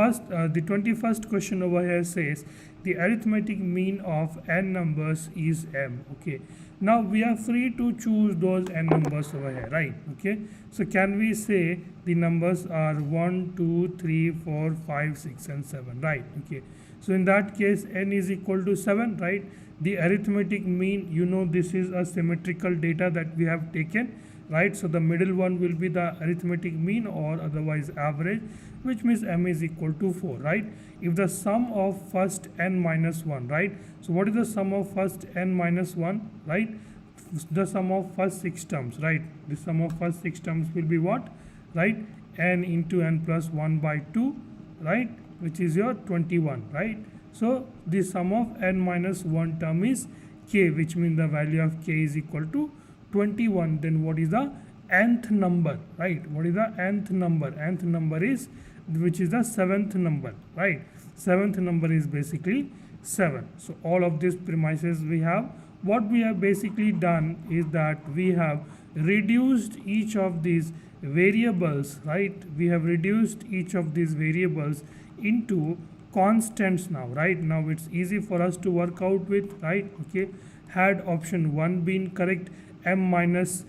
The 21st question over here says the arithmetic mean of n numbers is m. Okay, now we are free to choose those n numbers over here, right? Okay, so can we say the numbers are 1, 2, 3, 4, 5, 6 and 7, right? Okay, so in that case n is equal to 7, right? The arithmetic mean, you know, this is a symmetrical data that we have taken, right? So the middle one will be the arithmetic mean or otherwise average, which means m is equal to 4, right? If the sum of first n minus 1, right? So what is the sum of first n minus 1, right? The sum of first 6 terms, right? The sum of first 6 terms will be what, right? N into n plus 1 by 2, right? Which is your 21, right? So the sum of n minus 1 term is k, which means the value of k is equal to 21. Then what is the nth number, right? What is the nth number? Nth number is, which is the 7th number, right? 7th number is basically 7. So all of these premises we have. What we have basically done is that we have reduced each of these variables, right? We have reduced each of these variables into constants now, right? Now it's easy for us to work out with, right? Okay, had option 1 been correct, m minus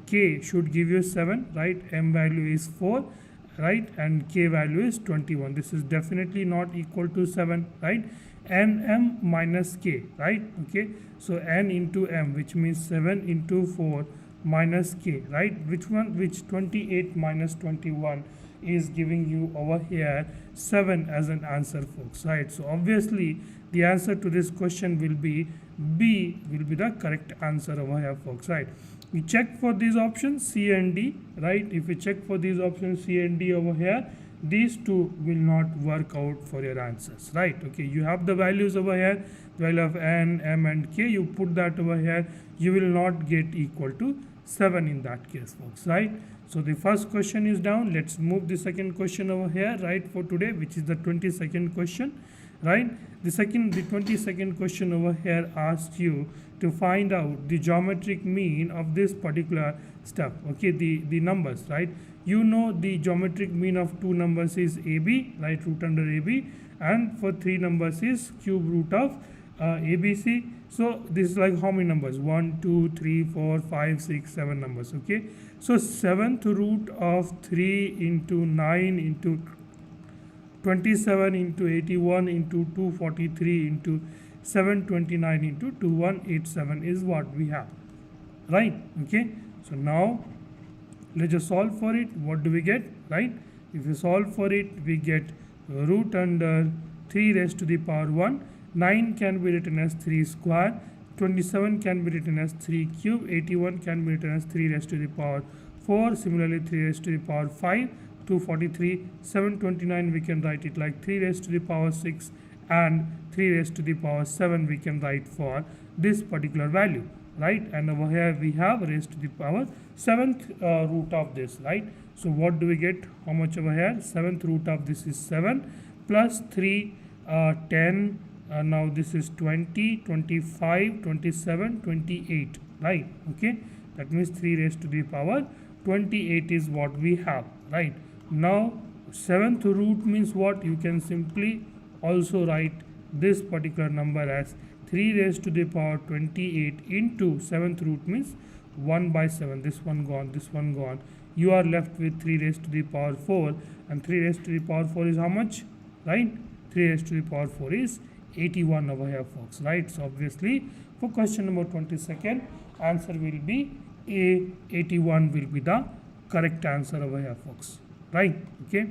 k should give you 7, right? M value is 4, right? And k value is 21. This is definitely not equal to 7, right? M minus k, right? Okay, so n into m, which means 7 into 4 minus k, right? Which one? Which 28 minus 21 is giving you over here 7 as an answer, folks, right? So obviously the answer to this question will be B, will be the correct answer over here, folks, right? We check for these options C and D, right? If we check for these options C and D over here, these two will not work out for your answers, right? Okay, you have the values over here, value of n, m and k, you put that over here, you will not get equal to 7 in that case, folks, right? So the first question is down. Let's move the second question over here, right, for today, which is the 22nd question, right? The 22nd question over here asks you to find out the geometric mean of this particular stuff. Okay, the numbers, right? You know the geometric mean of 2 numbers is AB, right, root under AB, and for 3 numbers is cube root of ABC. So this is like how many numbers? 1, 2, 3, 4, 5, 6, 7 numbers. Okay, so 7th root of 3 into 9 into 27 into 81 into 243 into 729 into 2187 is what we have, right? Okay, so now let's just solve for it. What do we get, right? If we solve for it, we get root under 3 raised to the power 1. 9 can be written as 3 square, 27 can be written as 3 cube, 81 can be written as 3 raised to the power 4, similarly 3 raised to the power 5, 243, 729 we can write it like 3 raised to the power 6 and 3 raised to the power 7 we can write for this particular value, right? And over here we have raised to the power 7th root of this, right? So what do we get? How much over here? 7th root of this is 7 plus 3, 10, now this is 20, 25, 27, 28, right? Okay, that means 3 raised to the power 28 is what we have, right? Now 7th root means what? You can simply also write this particular number as 3 raised to the power 28 into 7th root means 1 by 7. This one gone, this one gone. You are left with 3 raised to the power 4, and 3 raised to the power 4 is how much, right? 3 raised to the power 4 is 81 over here, folks, right? So obviously for question number 22nd, answer will be A, 81 will be the correct answer over here, folks, right? Okay,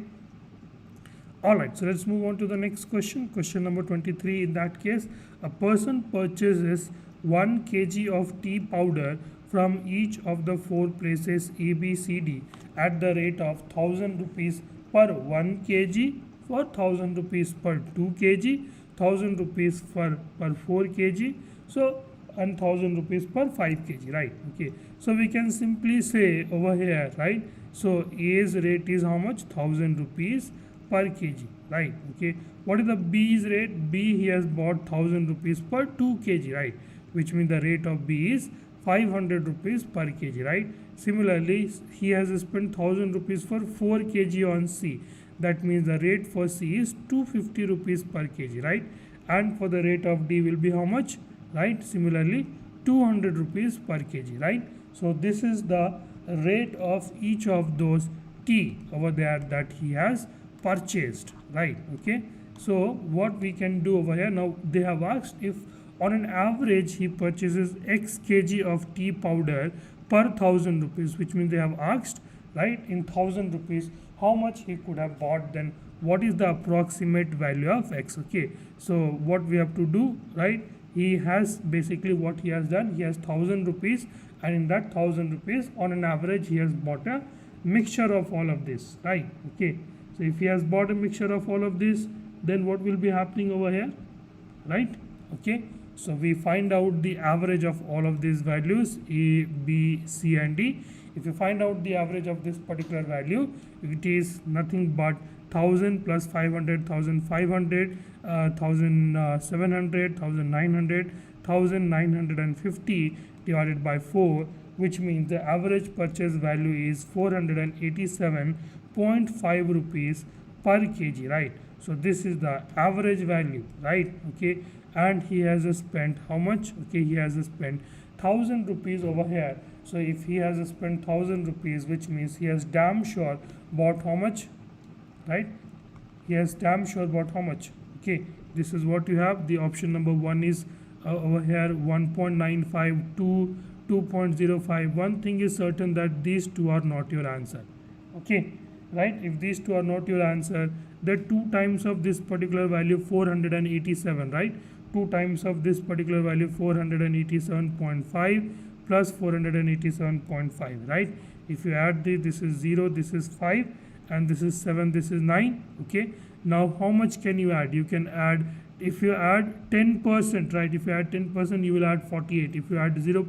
all right, so let's move on to the next question. Question number 23. In that case, a person purchases 1 kg of tea powder from each of the 4 places A, B, C, D at the rate of 1000 rupees per 1 kg, for 1000 rupees per 2 kg, 1000 rupees per 4 kg, so and 1000 rupees per 5 kg, right? Okay, so we can simply say over here, right? So A's rate is how much? 1000 rupees per kg, right? Okay, what is the B's rate? B, he has bought 1000 rupees per 2 kg, right? Which means the rate of B is 500 rupees per kg, right? Similarly, he has spent 1000 rupees for 4 kg on C. That means the rate for C is 250 rupees per kg, right? And for the rate of D will be how much, right? Similarly 200 rupees per kg, right? So this is the rate of each of those T over there that he has purchased, right? Okay, so what we can do over here, now they have asked if on an average he purchases X kg of tea powder per 1000 rupees, which means they have asked, right, in 1000 rupees how much he could have bought, then what is the approximate value of X. Okay, so what we have to do, right, he has basically what he has done, he has 1000 rupees, and in that 1000 rupees on an average he has bought a mixture of all of this, right? Okay, so if he has bought a mixture of all of this, then what will be happening over here, right? Okay, so we find out the average of all of these values A, B, C and D. If you find out the average of this particular value, it is nothing but 1000 plus 500, 1500, 1700, 1900, 1950 divided by 4, which means the average purchase value is 487.5 rupees per kg, right? So this is the average value, right? Okay, and he has spent how much? Okay, he has spent 1000 rupees over here. So if he has spent 1000 rupees, which means he has damn sure bought how much, right? He has damn sure bought how much. Okay, this is what you have. The option number 1 is over here 1.95 to 2.05. One thing is certain, that these two are not your answer. Okay, right? If these two are not your answer, the 2 times of this particular value 487, right? 2 times of this particular value 487.5 plus 487.5, right? If you add this is 0, this is 5, and this is 7, this is 9. Okay, now how much can you add? You can add, if you add 10%, right? If you add 10%, you will add 48. If you add if you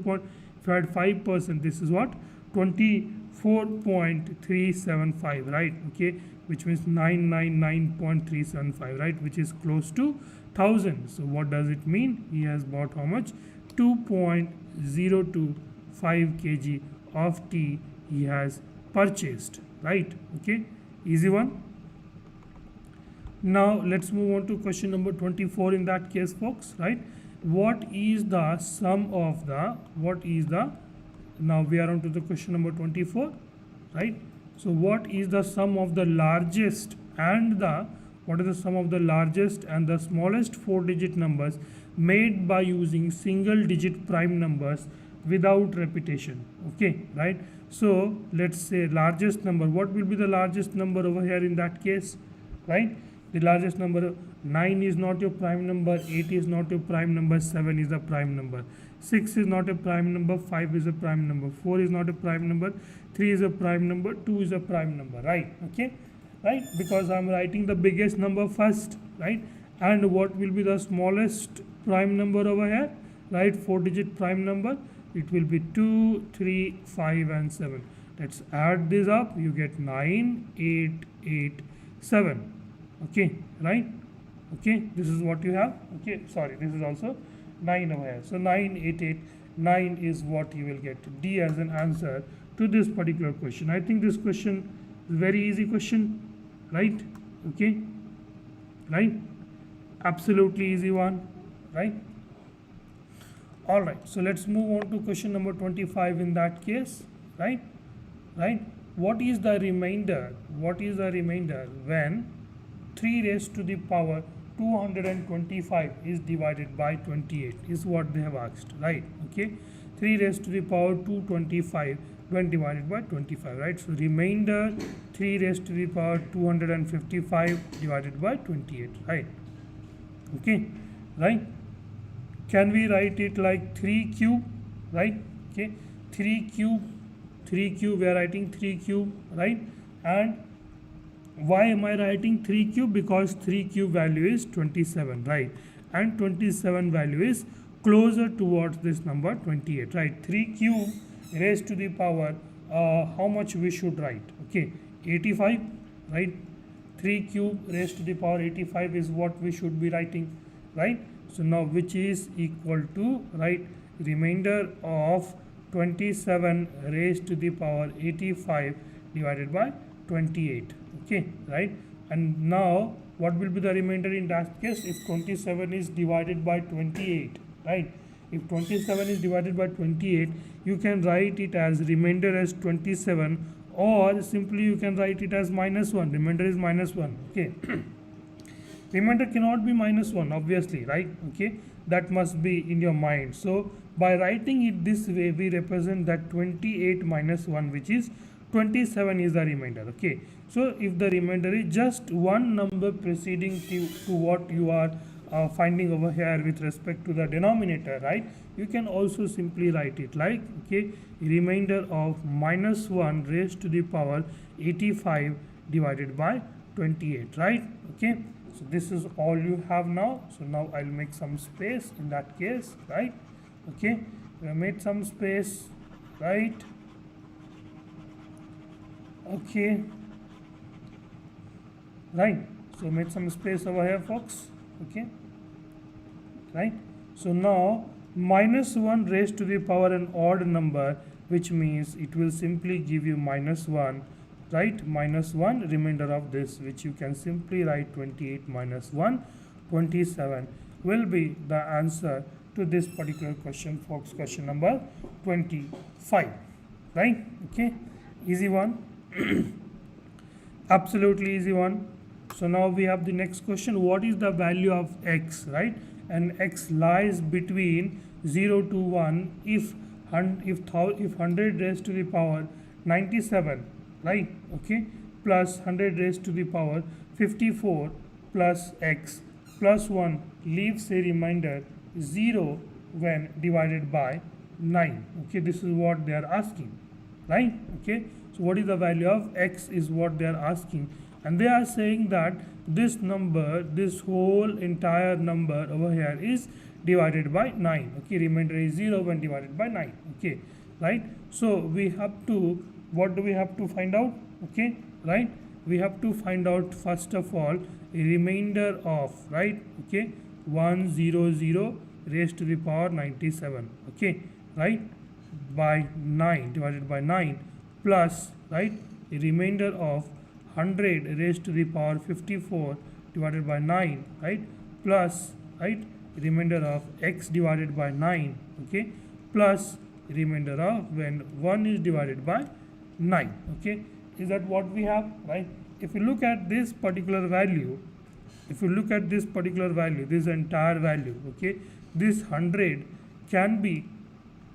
add 5%, this is what, 24.375, right? Okay, which means 999.375, right? Which is close to 1000. So what does it mean? He has bought how much? 2.025 kg of tea he has purchased, right? Okay, easy one. Now let's move on to question number 24 in that case, folks, right? What is the sum of the, now we are on to the question number 24, right? So what is the sum of the largest and the, what is the sum of the largest and the smallest 4-digit numbers made by using single digit prime numbers without repetition? Okay, right? So let's say largest number, what will be the largest number over here in that case, right? The largest number, 9 is not your prime number, 8 is not your prime number, 7 is a prime number, 6 is not a prime number, 5 is a prime number, 4 is not a prime number, 3 is a prime number, 2 is a prime number, right? Okay, right? Because I'm writing the biggest number first, right? And what will be the smallest prime number over here, right? 4-digit prime number, it will be 2, 3, 5 and 7. Let's add this up, you get 9, 8, 8, 7. Okay, right? Okay, this is what you have. Okay, sorry, this is also 9 over here. So 9, 8, 8, 9 is what you will get D as an answer to this particular question. I think this question is very easy question, right? Okay, right? Absolutely easy one, right? All right, so let's move on to question number 25 in that case, right? Right? What is the remainder? What is the remainder when 3 raised to the power 225 is divided by 28 is what they have asked, right? Okay, 3 raised to the power 225 when divided by 25, right? So remainder 3 raised to the power 255 divided by 28, right? Okay, right? Can we write it like 3 cube, right? Okay, 3 cube, we are writing 3 cube, right? And why am I writing 3 cube? Because 3 cube value is 27, right? And 27 value is closer towards this number 28, right? 3 cube raised to the power, how much we should write? Okay, 85, right? 3 cube raised to the power 85 is what we should be writing, right? So now which is equal to, right, remainder of 27 raised to the power 85 divided by 28. Okay, right? And now what will be the remainder in that case? If 27 is divided by 28, right? If 27 is divided by 28, you can write it as remainder as 27, or simply you can write it as -1. Remainder is -1. Okay. Remainder cannot be -1, obviously, right? Okay, that must be in your mind. So by writing it this way, we represent that 28 minus 1, which is 27, is the remainder. Okay, so if the remainder is just one number preceding to what you are finding over here with respect to the denominator, right? You can also simply write it like, okay, remainder of -1 raised to the power 85 divided by 28, right? Okay, so this is all you have now. So now I'll make some space in that case, right? Okay, we have made some space, right? Okay, right, so made some space over here, folks. Okay, right, so now -1 raised to the power an odd number, which means it will simply give you -1, right? -1 remainder of this, which you can simply write 28 minus 1, 27 will be the answer to this particular question, folks. Question number 25, right? Okay, easy one. Absolutely easy one. So now we have the next question. What is the value of x, right? And x lies between 0 to 1 if 100 raised to the power 97, right? Okay, plus 100 raised to the power 54 plus x plus 1 leaves a remainder 0 when divided by 9. Okay, this is what they are asking, right? Okay, so what is the value of x is what they are asking, and they are saying that this number, this whole entire number over here is divided by 9. Okay, remainder is 0 when divided by 9. Okay, right? So we have to, what do we have to find out? Okay, right, we have to find out first of all a remainder of, right, okay, 100 raised to the power 97, okay, right, by 9 divided by 9 plus, right, a remainder of 100 raised to the power 54 divided by 9, right, plus, right, remainder of x divided by 9, okay, plus remainder of when 1 is divided by 9. Okay, is that what we have, right? If you look at this particular value, if you look at this particular value, this entire value, okay, this 100 can be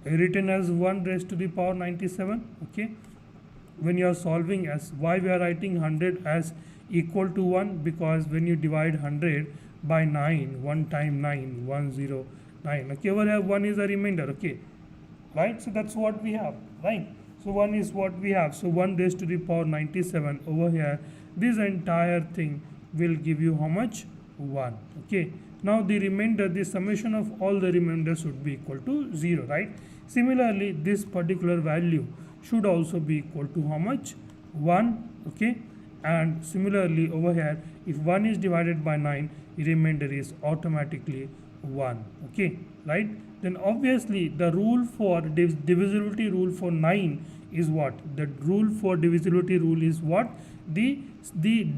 written as 1 raised to the power 97. Okay, when you are solving, as why we are writing 100 as equal to 1, because when you divide 100 by 9, 1 time 9, 109, okay, over here 1 is a remainder. Okay, right, so that's what we have, right? So 1 is what we have. So 1 raised to the power 97 over here, this entire thing will give you how much? 1. Okay, now the remainder, the summation of all the remainders should be equal to 0, right? Similarly, this particular value should also be equal to how much? 1. Okay, and similarly over here, if 1 is divided by 9, the remainder is automatically 1. Okay, right? Then obviously the rule for divisibility rule for 9 is what? The rule for divisibility rule is what? The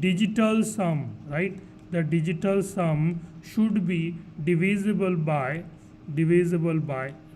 digital sum, right? The digital sum should be divisible by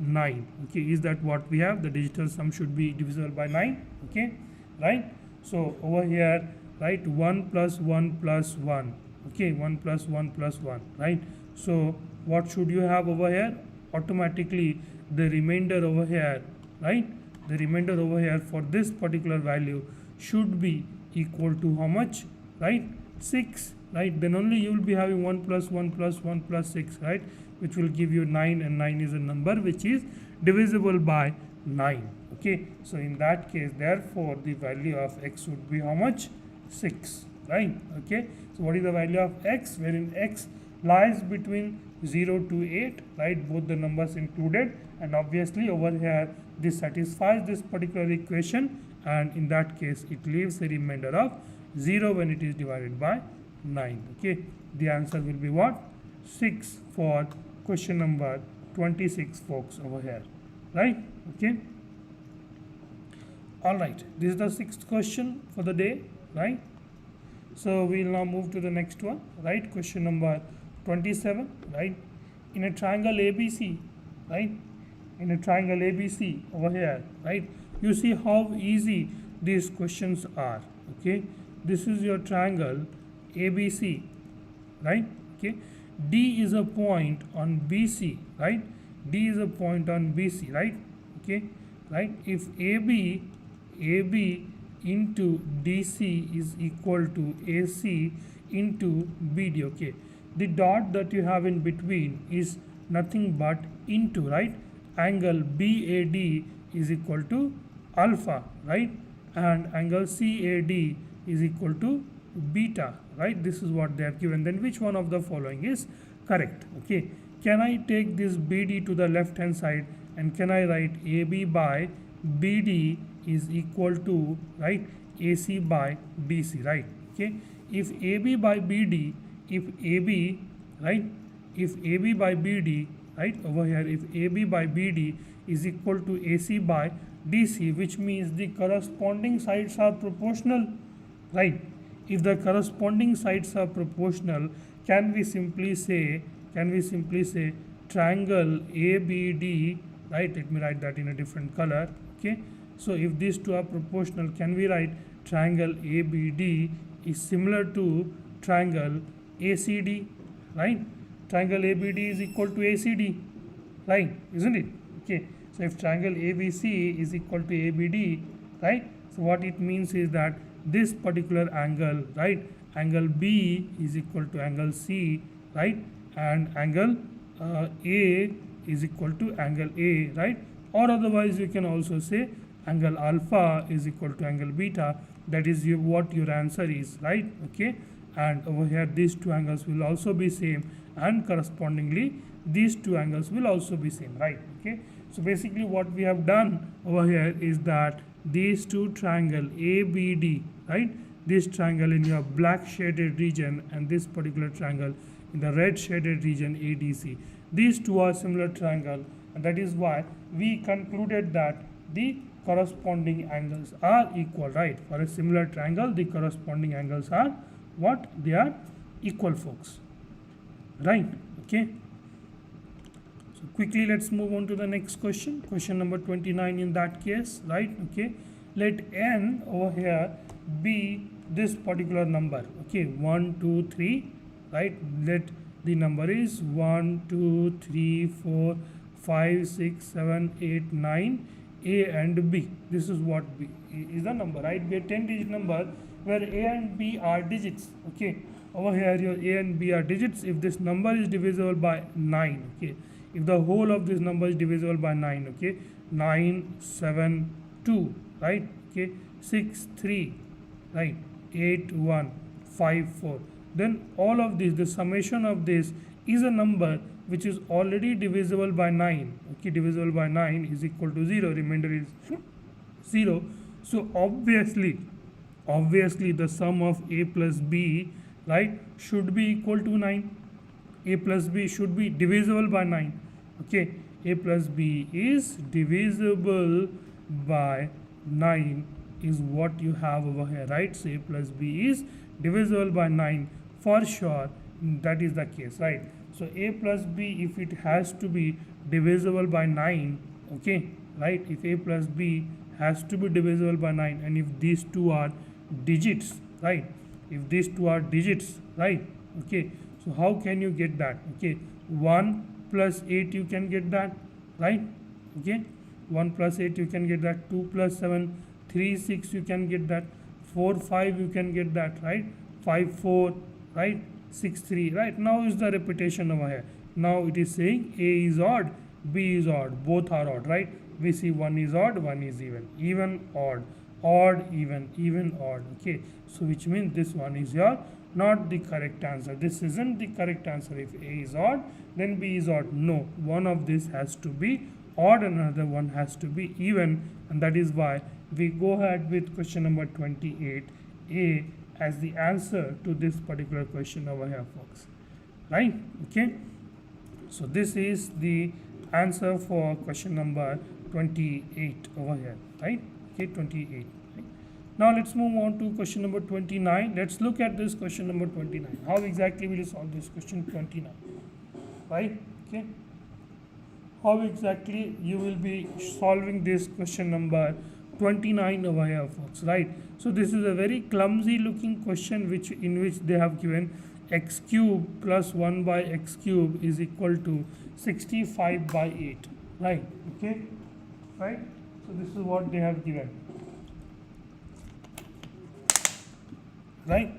9. Okay, is that what we have? The digital sum should be divisible by 9. Okay, right? So over here, right, 1 plus 1 plus 1. Okay, 1 plus 1 plus 1, right? So what should you have over here? Automatically the remainder over here, right, the remainder over here for this particular value should be equal to how much? Right, 6, right? Then only you will be having 1 plus 1 plus 1 plus 6, right, which will give you 9, and 9 is a number which is divisible by 9. Okay, so in that case, therefore the value of x would be how much? 6, right? Okay, so what is the value of x, wherein x lies between 0 to 8, right, both the numbers included, and obviously over here this satisfies this particular equation, and in that case it leaves a remainder of 0 when it is divided by 9. Okay, the answer will be what? 6 for question number 26, folks, over here, right? Okay, all right, this is the 6th question for the day, right? So we'll now move to the next one, right? Question number 27, right? In a triangle ABC, right? In a triangle ABC over here, right? You see how easy these questions are, okay? This is your triangle ABC, right? Okay. D is a point on BC, right? D is a point on BC, right? Okay, right? If AB into DC is equal to AC into BD, okay? The dot that you have in between is nothing but into, right? Angle BAD is equal to alpha, right? And angle CAD is equal to beta, right? This is what they have given. Then which one of the following is correct? Okay, can I take this BD to the left hand side and can I write AB by BD is equal to, right, AC by DC, right? Okay, if AB by BD, if AB, right, if AB by BD, right, over here, if AB by BD is equal to AC by DC, which means the corresponding sides are proportional, right? If the corresponding sides are proportional, can we simply say triangle ABD, right? Let me write that in a different color, okay? So if these two are proportional, can we write triangle ABD is similar to triangle ACD, right? Triangle ABD is equal to ACD, right? Isn't it? Okay. So if triangle ABC is equal to ABD, right? So what it means is that this particular angle, right, angle B is equal to angle C, right, and angle A is equal to angle A, right? Or otherwise you can also say angle alpha is equal to angle beta. That is what your answer is, right? Okay, and over here these two angles will also be same, and correspondingly these two angles will also be same, right? Okay, so basically what we have done over here is that these two triangle ABD, right, this triangle in your black shaded region and this particular triangle in the red shaded region ADC, these two are similar triangle, and that is why we concluded that the corresponding angles are equal, right? For a similar triangle, the corresponding angles are what? They are equal, folks, right? Okay, so quickly let's move on to the next question, question number 29 in that case, right? Okay, let n over here be this particular number, okay, 1 2 3, right? Let the number is 1 2 3 4 5 6 7 8 9 A and B. This is what B is the number, right? We have 10 digit number where A and B are digits, okay? Over here your A and B are digits. If this number is divisible by 9, okay, if the whole of this number is divisible by 9, okay, 9 7 2, right? Okay, 6 3, right, 8 1 5 4, then all of this, the summation of this is a number which is already divisible by 9, okay? Divisible by 9 is equal to 0, remainder is 0. So obviously the sum of A plus B, right, should be equal to 9. A plus B should be divisible by 9, okay? A plus B is divisible by 9 is what you have over here, right? So A plus B is divisible by 9 for sure, that is the case, right? So A plus B, if it has to be divisible by 9, okay, right, if A plus B has to be divisible by 9, and if these two are digits, right, if these two are digits, right, okay, so how can you get that? Okay, 1 plus 8 you can get that, right? Okay, 1 plus 8 you can get that, 2 plus 7 3 6 you can get that, 4 5 you can get that, right? 5 4, right? 6 3, right? Now is the repetition over here. Now it is saying A is odd, B is odd, both are odd, right? We see one is odd, one is even odd, odd even odd, okay? So which means this one is your not the correct answer. This isn't the correct answer. If A is odd, then B is odd. No, one of this has to be odd and another one has to be even, and that is why we go ahead with question number 28A as the answer to this particular question over here, folks, right? Okay, so this is the answer for question number 28 over here, right? Okay, 28, right? Now let's move on to question number 29. Let's look at this question number 29. How exactly will you solve this question 29? Right? Okay. How exactly you will be solving this question number 29 over here, folks, right? So this is a very clumsy looking question in which they have given x cube plus 1 by x cube is equal to 65 by 8, right? Okay, right? So this is what they have given, right?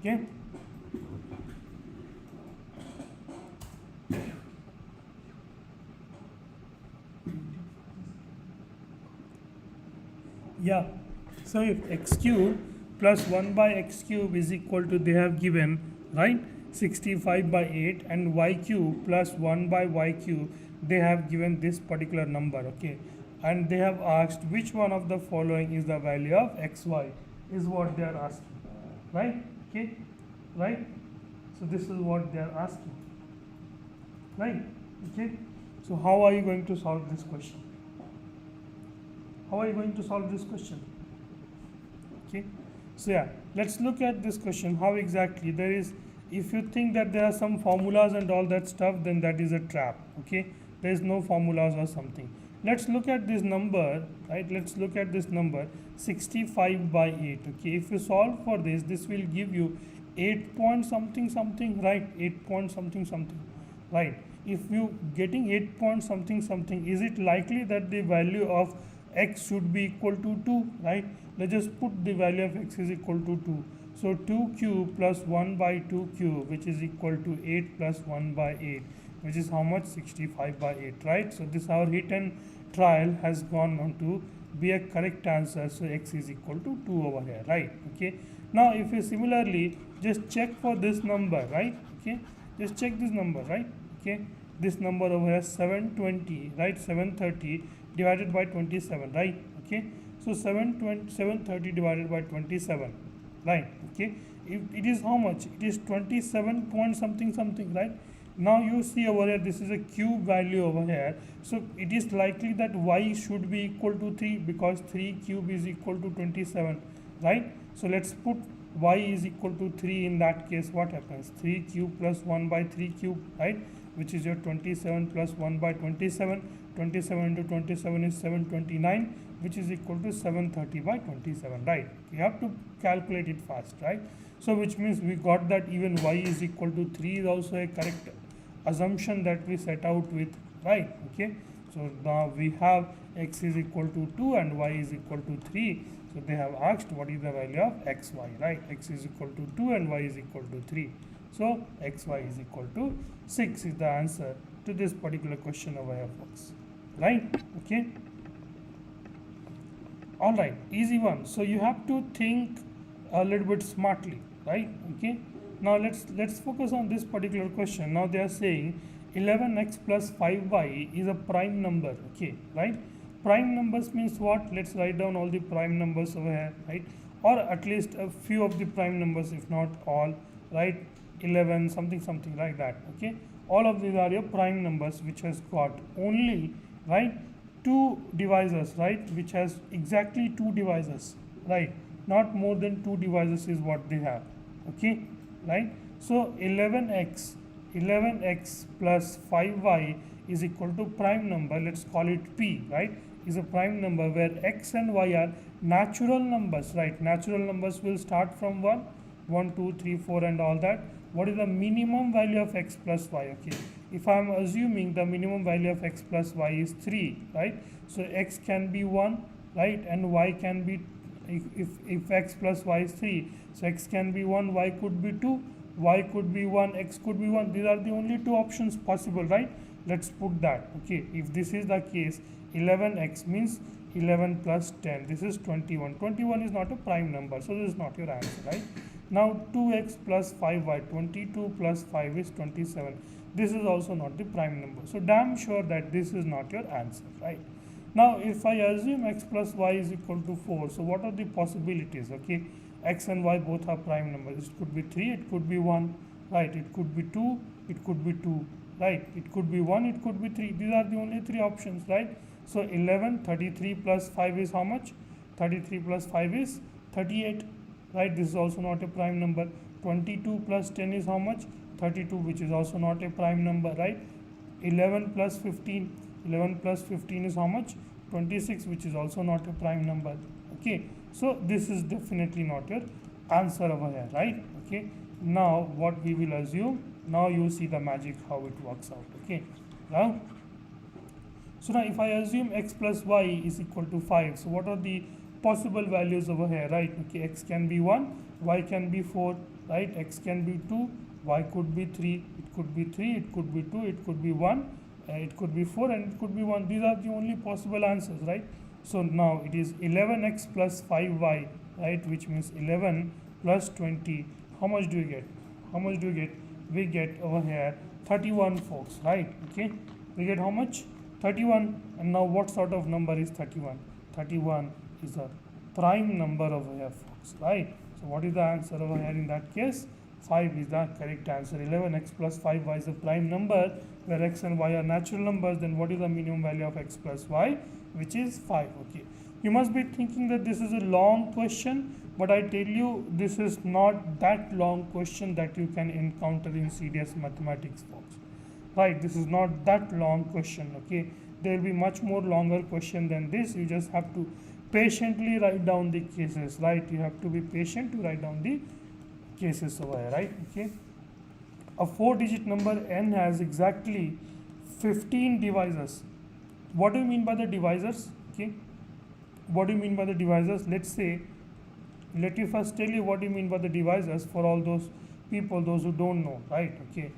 Okay. Yeah, so if x cube plus 1 by x cube is equal to, they have given, right, 65 by 8, and y cube plus 1 by y cube, they have given this particular number, okay, and they have asked which one of the following is the value of xy, is what they are asking, right? Okay, right? So this is what they are asking, right? Okay, so how are you going to solve this question? How are you going to solve this question? Okay, so yeah, let's look at this question. How exactly there is, if you think that there are some formulas and all that stuff, then that is a trap. Okay, there is no formulas or something. Let's look at this number, right? Let's look at this number 65 by 8. Okay, if you solve for this, this will give you 8 point something something, right? 8 point something something, right? If you getting 8 point something something, is it likely that the value of x should be equal to 2, right? Let's just put the value of x is equal to 2. So 2 cube plus 1 by 2 cube, which is equal to 8 plus 1 by 8, which is how much? 65 by 8, right? So this our hit and trial has gone on to be a correct answer. So x is equal to 2 over here, right? Okay. Now if you similarly just check for this number, right? Okay, just check this number, right? Okay, this number over here 720, right? 730 divided by 27, right? Okay, so 730 divided by 27, right? Okay, if it is how much? It is 27 point something something, right? Now you see over here, this is a cube value over here, so it is likely that y should be equal to 3, because 3 cube is equal to 27, right? So let's put y is equal to 3. In that case, what happens? 3 cube plus 1 by 3 cube, right, which is your 27 plus 1 by 27. 27 into 27 is 729, which is equal to 730 by 27, right? You have to calculate it fast, right? So which means we got that even y is equal to 3 is also a correct assumption that we set out with, right? Okay, so now we have x is equal to 2 and y is equal to 3. So they have asked what is the value of xy, right? X is equal to 2 and y is equal to 3. So xy is equal to 6 is the answer to this particular question over here, folks, right? Okay, all right, easy one. So you have to think a little bit smartly, right? Okay, now let's focus on this particular question. Now they are saying 11x plus 5y is a prime number, okay, right? Prime numbers means what? Let's write down all the prime numbers over here, right? Or at least a few of the prime numbers, if not all, right? 11 something something like that, okay? All of these are your prime numbers which has got only, right, 2 divisors, right, which has exactly 2 divisors, right? Not more than 2 divisors is what they have, okay, right? So 11x plus 5y is equal to prime number, let's call it p, right, is a prime number where x and y are natural numbers, right? Natural numbers will start from 1, 2, 3, 4 and all that. What is the minimum value of x plus y? Okay, if I am assuming the minimum value of x plus y is 3, right? So x can be 1, right, and y can be, if x plus y is 3, so x can be 1, y could be 2, y could be 1, x could be 1. These are the only 2 options possible, right? Let's put that. Okay, if this is the case, 11x means 11 plus 10, this is 21. 21 is not a prime number, so this is not your answer, right? Now 2x plus 5y, 22 plus 5 is 27. This is also not the prime number. So damn sure that this is not your answer, right? Now if I assume x plus y is equal to 4, so what are the possibilities? Okay, x and y both are prime numbers. It could be 3, it could be 1, right? It could be 2, it could be 2, right? It could be 1, it could be 3. These are the only 3 options, right? So 11, 33 plus 5 is how much? 33 plus 5 is 38, right? This is also not a prime number. 22 plus 10 is how much? 32, which is also not a prime number, right? 11 plus 15, 11 plus 15 is how much? 26, which is also not a prime number. Okay, so this is definitely not your answer over here, right? Okay, now what we will assume, now you see the magic how it works out. Okay, now so now if I assume x plus y is equal to 5, so what are the possible values over here, right? Okay, x can be 1, y can be 4, right? X can be 2, y could be 3, it could be 3, it could be 2, it could be 1, it could be 4, and it could be 1. These are the only possible answers, right? So now it is 11x plus 5y, right? Which means 11 plus 20. How much do you get? How much do you get? We get over here 31, folks, right? Okay, we get how much? 31. And now what sort of number is 31? 31 is a prime number over here, folks, right? So what is the answer over here in that case? 5 is the correct answer. 11x plus 5y is a prime number, where x and y are natural numbers. Then what is the minimum value of x plus y? Which is 5. Okay, you must be thinking that this is a long question, but I tell you, this is not that long question that you can encounter in CDS mathematics, folks, right? This is not that long question. Okay, there will be much more longer question than this. You just have to patiently write down the cases, right? You have to be patient to write down the cases over here, right? Okay, a 4-digit number n has exactly 15 divisors. What do you mean by the divisors? Okay, what do you mean by the divisors? Let's say, let me first tell you what do you mean by the divisors for all those people, those who don't know, right? Okay,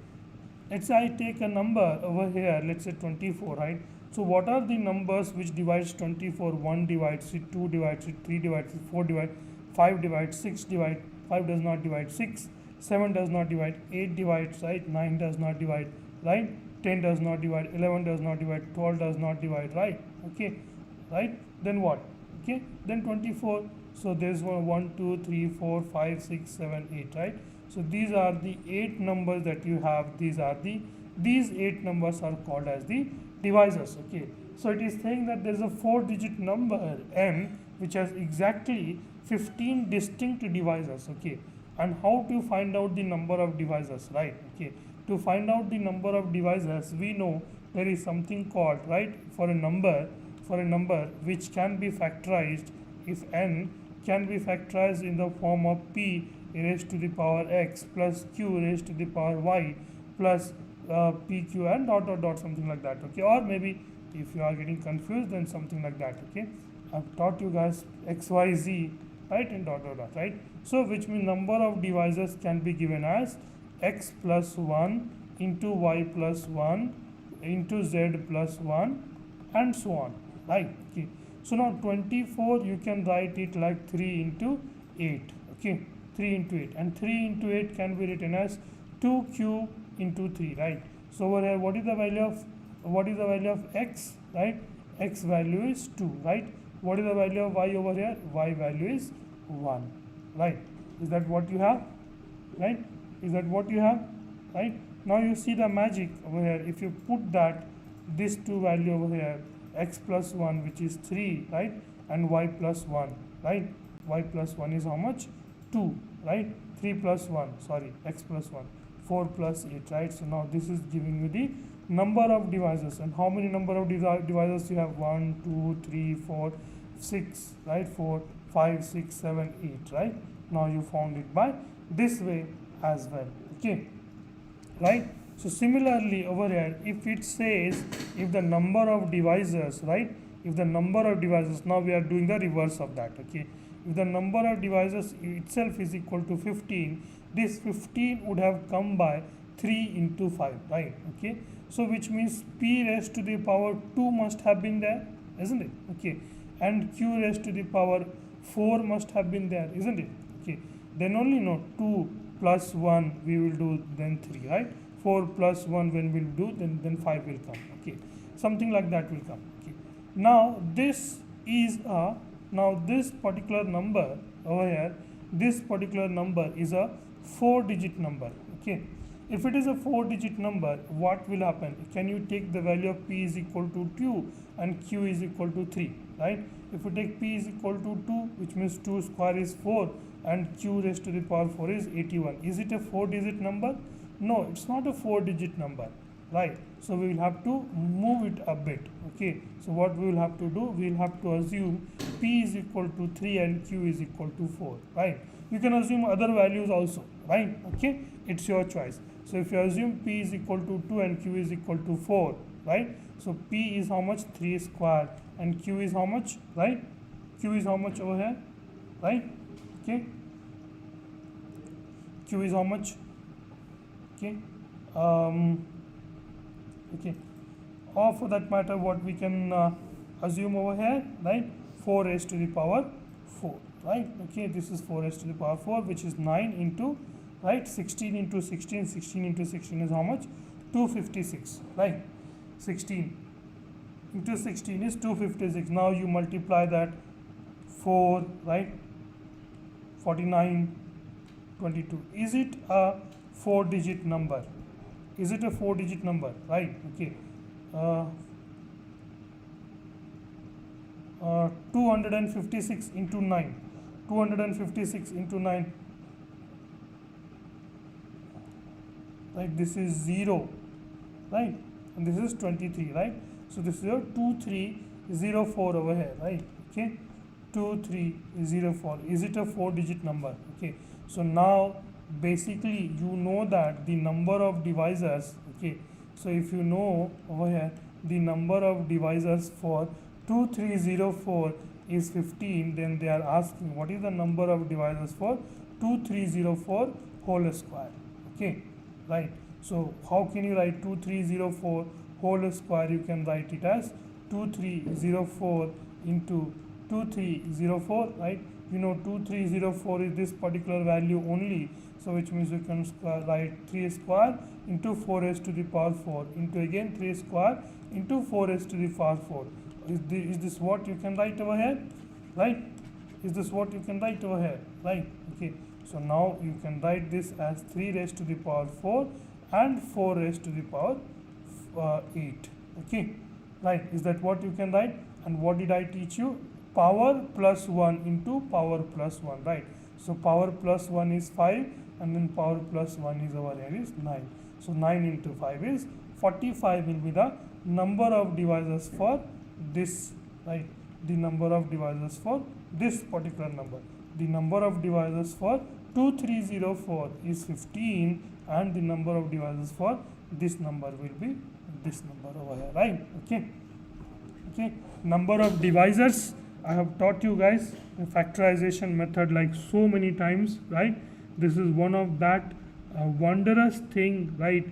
let's say I take a number over here, let's say 24, right? So what are the numbers which divides 24? 1 divides it, 2 divides it, 3 divides it, 4 divides, 5 divides, 6 divides, 5 does not divide 6, 7 does not divide, 8 divides, right? 9 does not divide, right? 10 does not divide, 11 does not divide, 12 does not divide, right? Okay, right? Then what? Okay, then 24. So there's 1, 2, 3, 4, 5, 6, 7, 8, right? So these are the 8 numbers that you have. These 8 numbers are called as the divisors. Okay, so it is saying that there is a 4-digit number n which has exactly 15 distinct divisors. Okay, and how to find out the number of divisors, right? Okay, to find out the number of divisors, we know there is something called, right, for a number which can be factorized, if n can be factorized in the form of p raised to the power x plus q raised to the power y plus pq and dot dot dot, something like that. Okay, or maybe if you are getting confused, then something like that. Okay, I've taught you guys x, y, z, right, and dot dot dot, right? So which means number of divisors can be given as x plus 1 into y plus 1 into z plus 1 and so on, right? Okay, so now 24 you can write it like 3 into 8. Okay, 3 into 8, and 3 into 8 can be written as 2q into 3, right? So over here, what is the value of x, right? X value is 2, right? What is the value of y over here? Y value is 1, right? Is that what you have, right? Is that what you have, right? Now you see the magic over here. If you put that, this 2 value over here, x plus 1, which is 3, right? And y plus 1, right? Y plus 1 is how much? 2, right? 3 plus 1, sorry, x plus 1, 4 plus 8, right? So now this is giving you the number of divisors. And how many number of divisors you have? 1, 2, 3, 4, 6, right? 4, 5, 6, 7, 8, right? Now you found it by this way as well. Okay, right? So similarly over here, if it says if the number of divisors, right? If the number of divisors, now we are doing the reverse of that. Okay, if the number of divisors itself is equal to 15, this 15 would have come by 3 into 5, right? Okay, so which means p raised to the power 2 must have been there, isn't it? Okay, and q raised to the power 4 must have been there, isn't it? Okay, then only 2 plus 1 we will do, then 3, right? 4 plus 1 when we will do, then 5 will come. Okay, something like that will come. Okay, now this is this particular number over here, this particular number is a 4-digit number. Okay, If it is a 4-digit number, what will happen? Can you take the value of p is equal to 2 and q is equal to 3, right? If you take p is equal to 2, which means 2 square is 4 and q raised to the power 4 is 81. Is it a 4-digit number? No, it's not a 4-digit number, right? So we will have to move it a bit, okay? So what we will have to do, we will have to assume p is equal to 3 and q is equal to 4, right? You can assume other values also, right? Okay, it's your choice. So if you assume p is equal to 2 and q is equal to 4, right? So p is how much? 3 square and q is how much, right? Q is how much over here, right? Okay, q is how much? Okay, okay, or for that matter what we can assume over here, right? 4 raised to the power 4, right? Okay, this is 4 raised to the power 4, which is 9 into, right, 16 into 16. 16 into 16 is how much? 256, right? 16 into 16 is 256. Now you multiply that 4, right? 49, 22. Is it a 4-digit number? Is it a 4-digit number, right? Okay, 256 into 9, 256 into 9, right? This is 0, right? And this is 23, right? So this is your 2304 over here, right? Okay, 2304. Is it a 4-digit number? Okay, so now basically you know that the number of divisors, okay, so if you know over here the number of divisors for 2304 is 15, then they are asking what is the number of divisors for 2304 whole square, okay, right? So how can you write 2304 whole square? You can write it as 2304 into 2304, right? You know 2304 is this particular value only, so which means you can write 3 square into 4 raised to the power 4 into again 3 square into 4 raised to the power 4. Is this what you can write over here, right? Is this what you can write over here, right? Okay, so now you can write this as 3 raised to the power 4 and 4 raised to the power 8, okay, right? Is that what you can write? And what did I teach you? Power plus 1 into power plus 1, right? So power plus 1 is 5 and then power plus 1 is over here is 9. So 9 into 5 is 45 will be the number of divisors for this, right? The number of divisors for this particular number. The number of divisors for 2304 is 15 and the number of divisors for this number will be this number over here, right? Okay, okay, number of divisors. I have taught you guys the factorization method like so many times, right? This is one of that wondrous thing, right,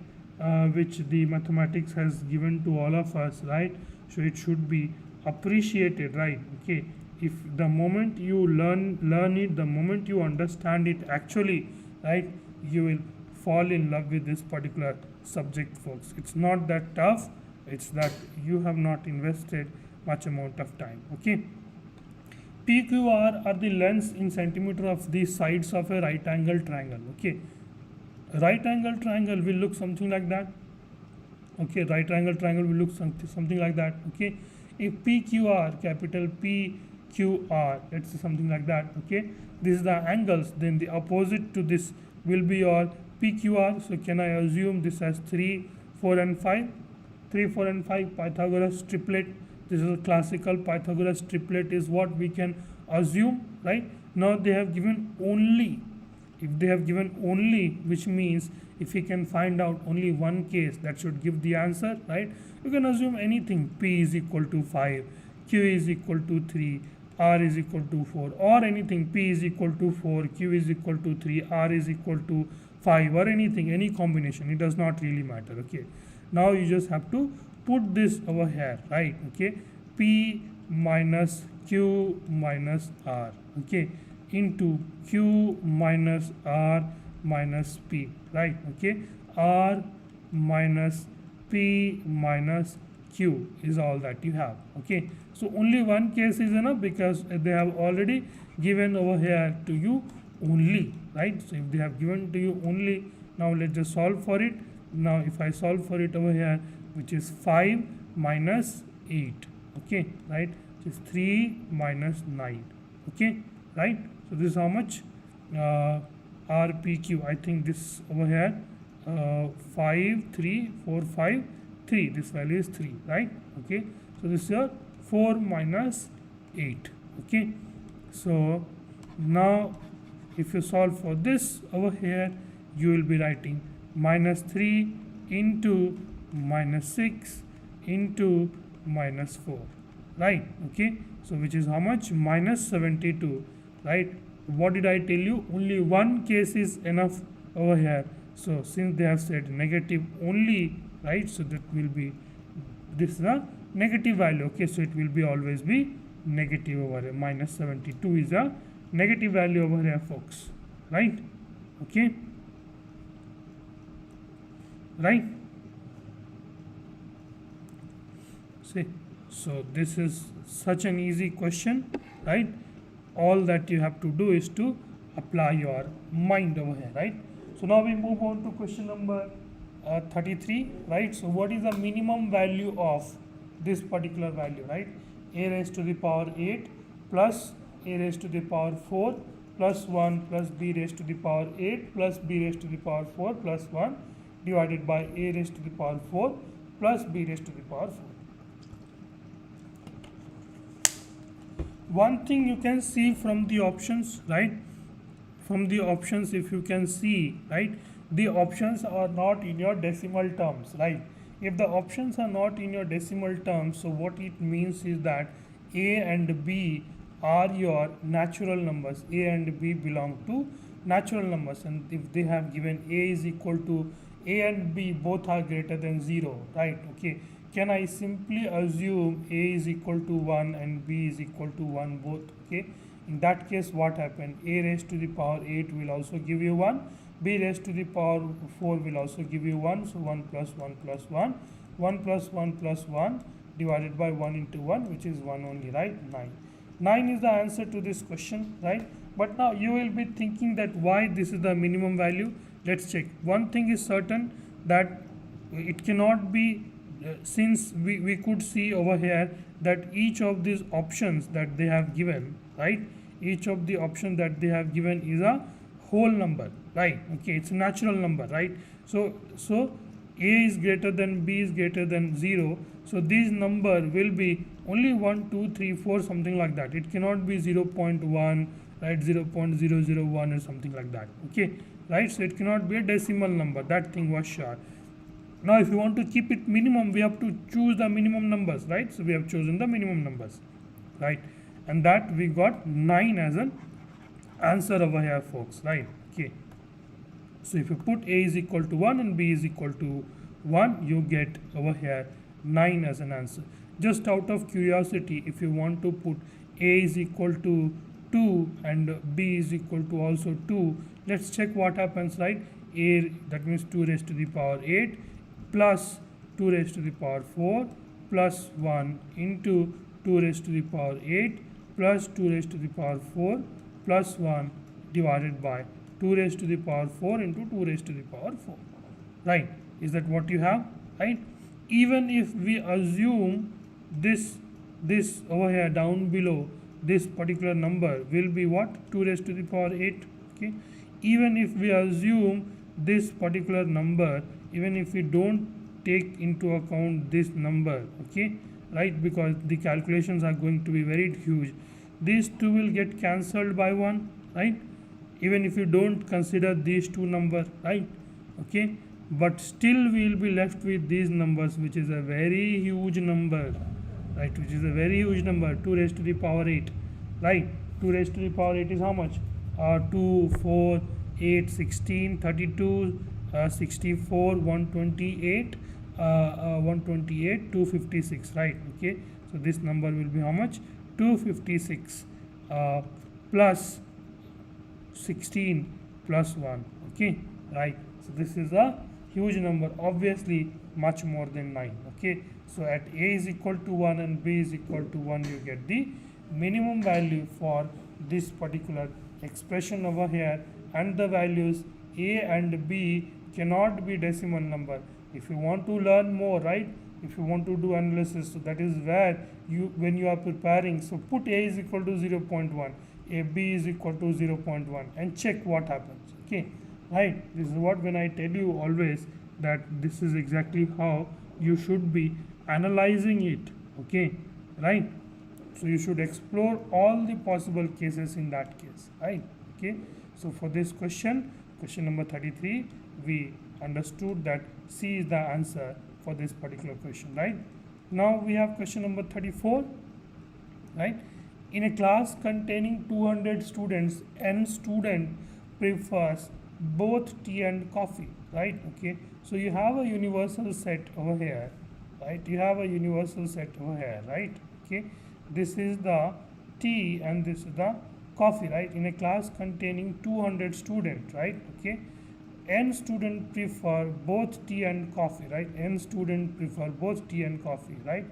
which the mathematics has given to all of us, right? So it should be appreciated, right? Okay, if the moment you learn it, the moment you understand it actually, right, you will fall in love with this particular subject, folks. It's not that tough, it's that you have not invested much amount of time, okay? PQR are the lengths in centimeter of the sides of a right angle triangle, okay? Right angle triangle will look something like that, okay? Right angle triangle will look something like that, okay? If PQR, capital PQR, let's say something like that, okay? This is the angles, then the opposite to this will be your PQR. So can I assume this as 3, 4 and 5? 3, 4 and 5 Pythagoras triplet. This is a classical Pythagoras triplet is what we can assume, right? Now they have given only. If they have given only, which means if we can find out only one case, that should give the answer, right? You can assume anything. P is equal to 5, Q is equal to 3, R is equal to 4, or anything. P is equal to 4, Q is equal to 3, R is equal to 5, or anything, any combination. It does not really matter, okay? Now you just have to put this over here, right? Okay, P minus Q minus R, okay, into Q minus R minus P, right? Okay, R minus P minus Q is all that you have, okay? So only one case is enough because they have already given over here to you only, right? So if they have given to you only, Now let's just solve for it. Now if I solve for it over here, which is 5 minus 8, okay, right, which is 3 minus 9, okay, right. So this is how much RPQ. I think this over here 5 3 4 5 3, this value is 3, right, okay. So this is your 4 minus 8, okay. So now if you solve for this over here, you will be writing minus 3 into minus 6 into minus 4, right, okay. So which is how much? Minus 72, right. What did I tell you? Only one case is enough over here. So since they have said negative only, right, so that will be, this is a negative value, okay. So it will be always be negative over here. Minus 72 is a negative value over here, folks, right, okay, right. See, so this is such an easy question, right. All that you have to do is to apply your mind over here, right. So now we move on to question number 33, right. So what is the minimum value of this particular value, right? A raised to the power 8 plus a raised to the power 4 plus 1 plus b raised to the power 8 plus b raised to the power 4 plus 1 divided by a raised to the power 4 plus b raised to the power 4. One thing you can see from the options, right? From the options, if you can see, right, the options are not in your decimal terms, right? If the options are not in your decimal terms, so what it means is that a and b are your natural numbers. A and b belong to natural numbers, and if they have given a is equal to, a and b both are greater than 0, right, okay. Can I simply assume a is equal to 1 and b is equal to 1 both, okay. In that case, what happened? A raised to the power 8 will also give you 1, b raised to the power 4 will also give you 1, so 1 plus 1 plus 1, 1 plus 1 plus 1 divided by 1 into 1, which is 1 only, right, 9. 9 is the answer to this question, right. But now you will be thinking that why this is the minimum value. Let's check. One thing is certain, that it cannot be, since we could see over here that each of these options that they have given, right, each of the options that they have given is a whole number, right, okay, it's a natural number, right. So a is greater than b is greater than 0, so this number will be only 1 2 3 4 something like that. It cannot be 0.1, right, 0.001 or something like that, okay, right. So it cannot be a decimal number, that thing was sure. Now if you want to keep it minimum, we have to choose the minimum numbers, right. So we have chosen the minimum numbers, right, and that we got 9 as an answer over here, folks, right, okay. So if you put a is equal to 1 and b is equal to 1, you get over here 9 as an answer. Just out of curiosity, if you want to put a is equal to 2 and b is equal to also 2, let's check what happens, right. A, that means 2 raised to the power 8 plus 2 raised to the power 4 plus 1 into 2 raised to the power 8 plus 2 raised to the power 4 plus 1 divided by 2 raised to the power 4 into 2 raised to the power 4, right. Is that what you have, right? Even if we assume this over here down below, this particular number will be what? 2 raised to the power 8, okay. Even if we assume this particular number, even if we don't take into account this number, okay, right, because the calculations are going to be very huge, these two will get cancelled by 1, right, even if you don't consider these two numbers, right, okay. But still we will be left with these numbers, which is a very huge number, right, which is a very huge number, 2 raised to the power 8, right. 2 raised to the power 8 is how much? 2 4 8 16 32 64 128 128 256, right, okay. So this number will be how much? 256 plus 16 plus 1, okay, right. So this is a huge number, obviously much more than 9, okay. So at a is equal to 1 and b is equal to 1, you get the minimum value for this particular expression over here, and the values a and b cannot be decimal number. If you want to learn more, right, if you want to do analysis, so that is where you, when you are preparing, so put a is equal to 0.1, a b is equal to 0.1 and check what happens. Okay, right, this is what, when I tell you always that this is exactly how you should be analyzing it. Okay, right, so you should explore all the possible cases in that case, right? Okay, so for this question number 33, we understood that C is the answer for this particular question, right? Now we have question number 34, right? In a class containing 200 students, n student prefers both tea and coffee, right? Okay, so you have a universal set over here, right? You have a universal set over here, right? Okay, this is the tea and this is the coffee, right? In a class containing 200 students, right? Okay, n student prefer both tea and coffee, right? N student prefer both tea and coffee, right?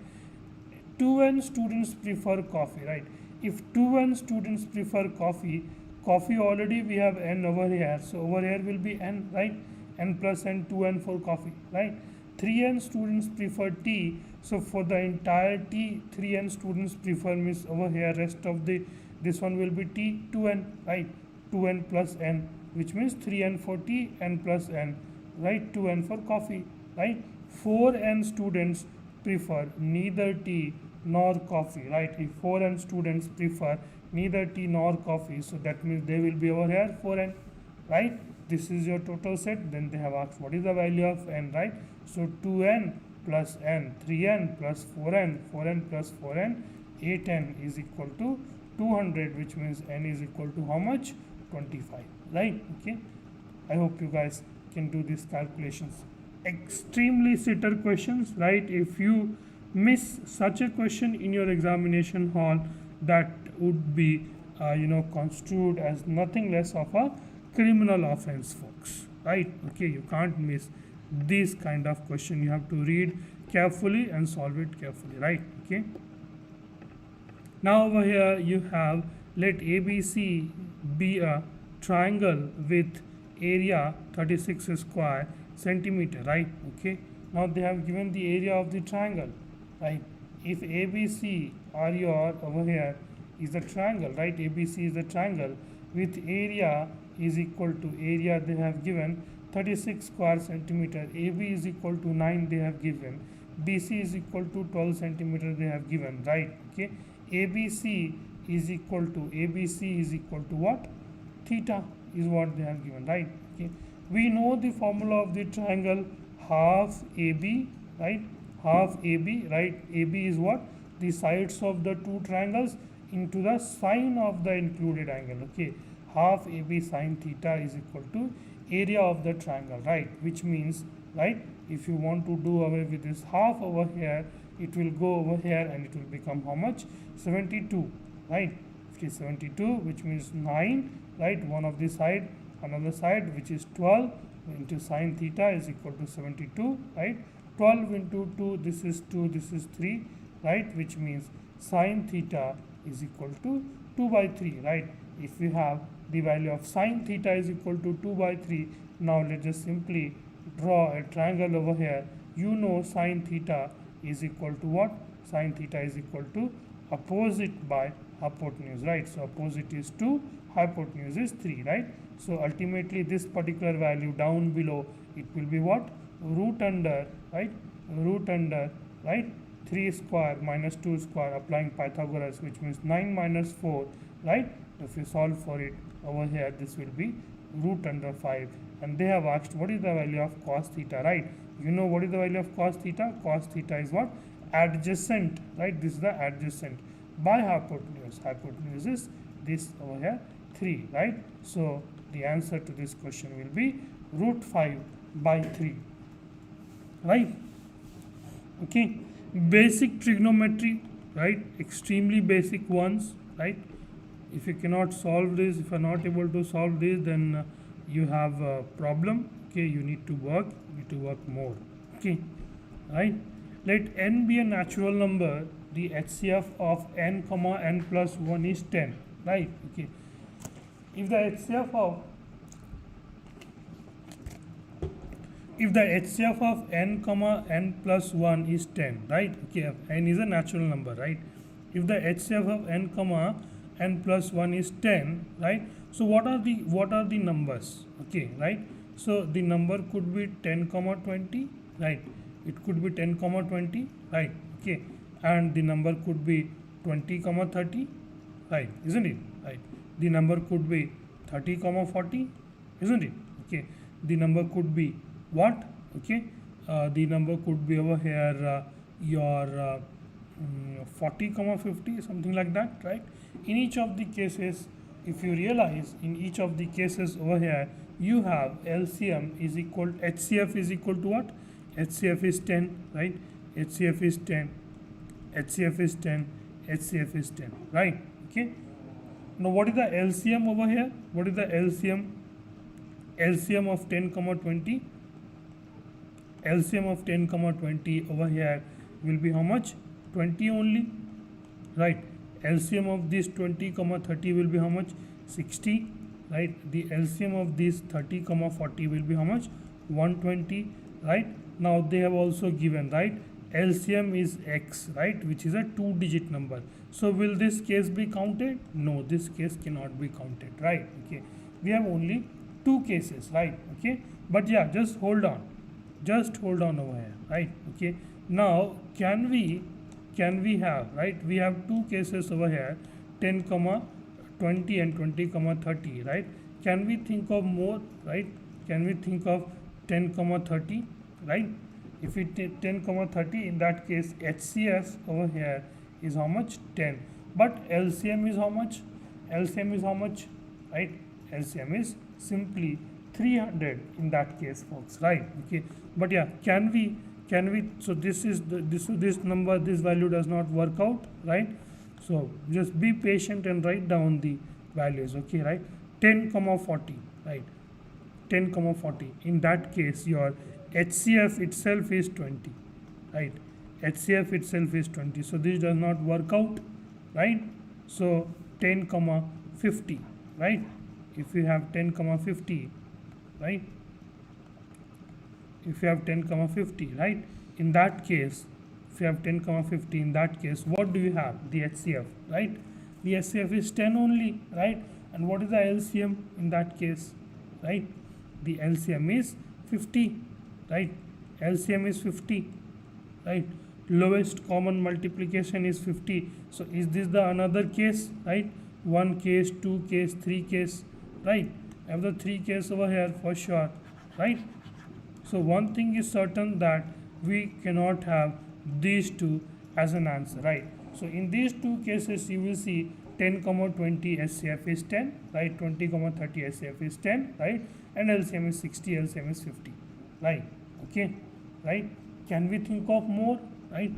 2n students prefer coffee, right? If 2n students prefer coffee, already we have n over here, so over here will be n, right? N plus n, 2n for coffee, right? 3n students prefer tea, so for the entire tea 3n students prefer, means over here rest of the, this one will be t, 2n, right? 2n plus n, which means 3n for tea, n plus n, right? 2n for coffee, right? 4n students prefer neither tea nor coffee, right? If 4n students prefer neither tea nor coffee, so that means they will be over here 4n, right? This is your total set. Then they have asked what is the value of n, right? So 2n plus n, 3n plus 4n, 4n plus 4n, 8n is equal to 200, which means n is equal to how much? 25, right? Okay, I hope you guys can do these calculations. Extremely sitter questions, right? If you miss such a question in your examination hall, that would be construed as nothing less of a criminal offense, folks, right? Okay, you can't miss this kind of question. You have to read carefully and solve it carefully, right? Okay, now over here you have, let ABC be a triangle with area 36 square centimeter, right? Okay, now they have given the area of the triangle, right? If ABC or your over here is the triangle, right? ABC is the triangle with area is equal to, area they have given 36 square centimeter, AB is equal to 9 they have given, BC is equal to 12 centimeter they have given, right? Okay, ABC is equal to what? Theta is what they have given, right? Okay, we know the formula of the triangle, half AB, right? Half AB, right? AB is what? The sides of the two triangles into the sine of the included angle. Okay, half AB sine theta is equal to area of the triangle, right? Which means, right, if you want to do away with this half over here, it will go over here and it will become how much? 72, right? It is 72, which means 9, right? One of the side, another side, which is 12 into sine theta is equal to 72, right? 12 into 2, this is 2, this is 3, right? Which means sine theta is equal to 2 by 3, right? If we have the value of sine theta is equal to 2 by 3, now let's just simply draw a triangle over here. You know sine theta is equal to what? Sine theta is equal to opposite by hypotenuse, right? So opposite is 2, hypotenuse is 3, right? So ultimately this particular value down below, it will be what? Root under, right? Root under, right? 3 square minus 2 square, applying Pythagoras, which means 9 minus 4, right? If you solve for it over here, this will be root under 5. And they have asked what is the value of cos theta, right? You know what is the value of cos theta? Cos theta is what? Adjacent, right? This is the adjacent by hypotenuse. Hypotenuse is this over here 3, right? So the answer to this question will be root 5 by 3, right? Okay, basic trigonometry, right? Extremely basic ones, right? If you cannot solve this, if you are not able to solve this, then you have a problem. Okay, you need to work more. Okay, right? Let n be a natural number. The HCF of n comma n plus 1 is 10, right? Okay, if the HCF of if the HCF of n comma n plus 1 is 10, right? Okay, n is a natural number, right? If the HCF of n comma n plus 1 is 10, right? So what are the numbers? Okay, right? So the number could be 10 comma 20, right? It could be 10 comma 20, right? Okay, and the number could be 20 comma 30, right? Isn't it? Right? The number could be 30 comma 40, isn't it? Okay, the number could be what? Okay, the number could be over here your 40 comma 50, something like that, right? In each of the cases, if you realize, in each of the cases over here, you have LCM is equal, HCF is equal to what? HCF is 10, right? HCF is 10, HCF is 10, HCF is 10, right? Okay, now what is the LCM over here? What is the LCM? LCM of 10 comma 20, LCM of 10 comma 20 over here will be how much? 20 only, right? LCM of this 20 comma 30 will be how much? 60, right? The LCM of this 30 comma 40 will be how much? 120, right? Now they have also given, right, LCM is x, right, which is a 2-digit number. So will this case be counted? No, this case cannot be counted, right? Okay, we have only 2 cases, right? Okay, but yeah, just hold on over here, right? Okay, now can we have, right, we have 2 cases over here, 10 comma 20 and 20 comma 30, right? Can we think of more, right? Can we think of 10 comma 30, right? If we take 10 comma 30, in that case HCF over here is how much? 10, but LCM is how much? LCM is how much, right? LCM is simply 300 in that case, folks, right? Okay, but yeah, can we, so this is this number, this value does not work out, right? So just be patient and write down the values, okay, right? 10 comma 40, right? 10 comma 40, in that case your HCF itself is 20, right? HCF itself is 20, so this does not work out, right? So 10 comma 50, right? If you have 10 comma 50, right? If you have 10 comma 50, right, in that case, if you have 10 comma 50, in that case, what do you have? The HCF, right? The HCF is 10 only, right? And what is the LCM in that case, right? The LCM is 50, right? LCM is 50, right? Lowest common multiplication is 50. So is this the another case, right? 1 case, 2 case, 3 case, right? I have the 3 case over here for sure, right? So one thing is certain, that we cannot have these two as an answer, right? So in these 2 cases, you will see 10 comma 20 HCF is 10, right? 20 comma 30 HCF is 10, right? And LCM is 60, LCM is 50, right? Okay, right? Can we think of more, right?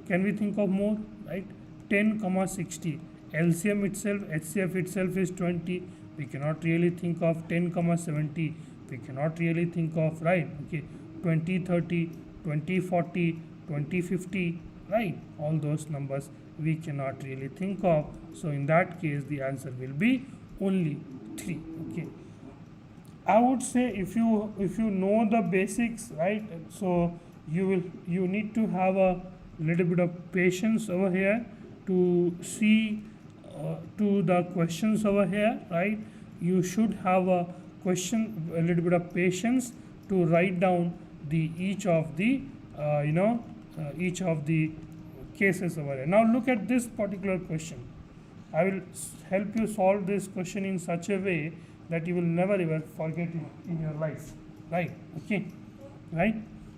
Can we think of more, right? 10 comma 60, LCM itself, HCF itself is 20. We cannot really think of 10 comma 70. We cannot really think of, right? Okay, 20 30, 20 40, 20 50, right? All those numbers we cannot really think of. So in that case, the answer will be only 3. Okay, I would say if you know the basics, right, so you need to have a little bit of patience over here to see to the questions over here, right? You should have a little bit of patience to write down the each of the cases over here. Now look at this particular question. I will help you solve this question in such a way that you will never ever forget it in your life, right? Okay, right?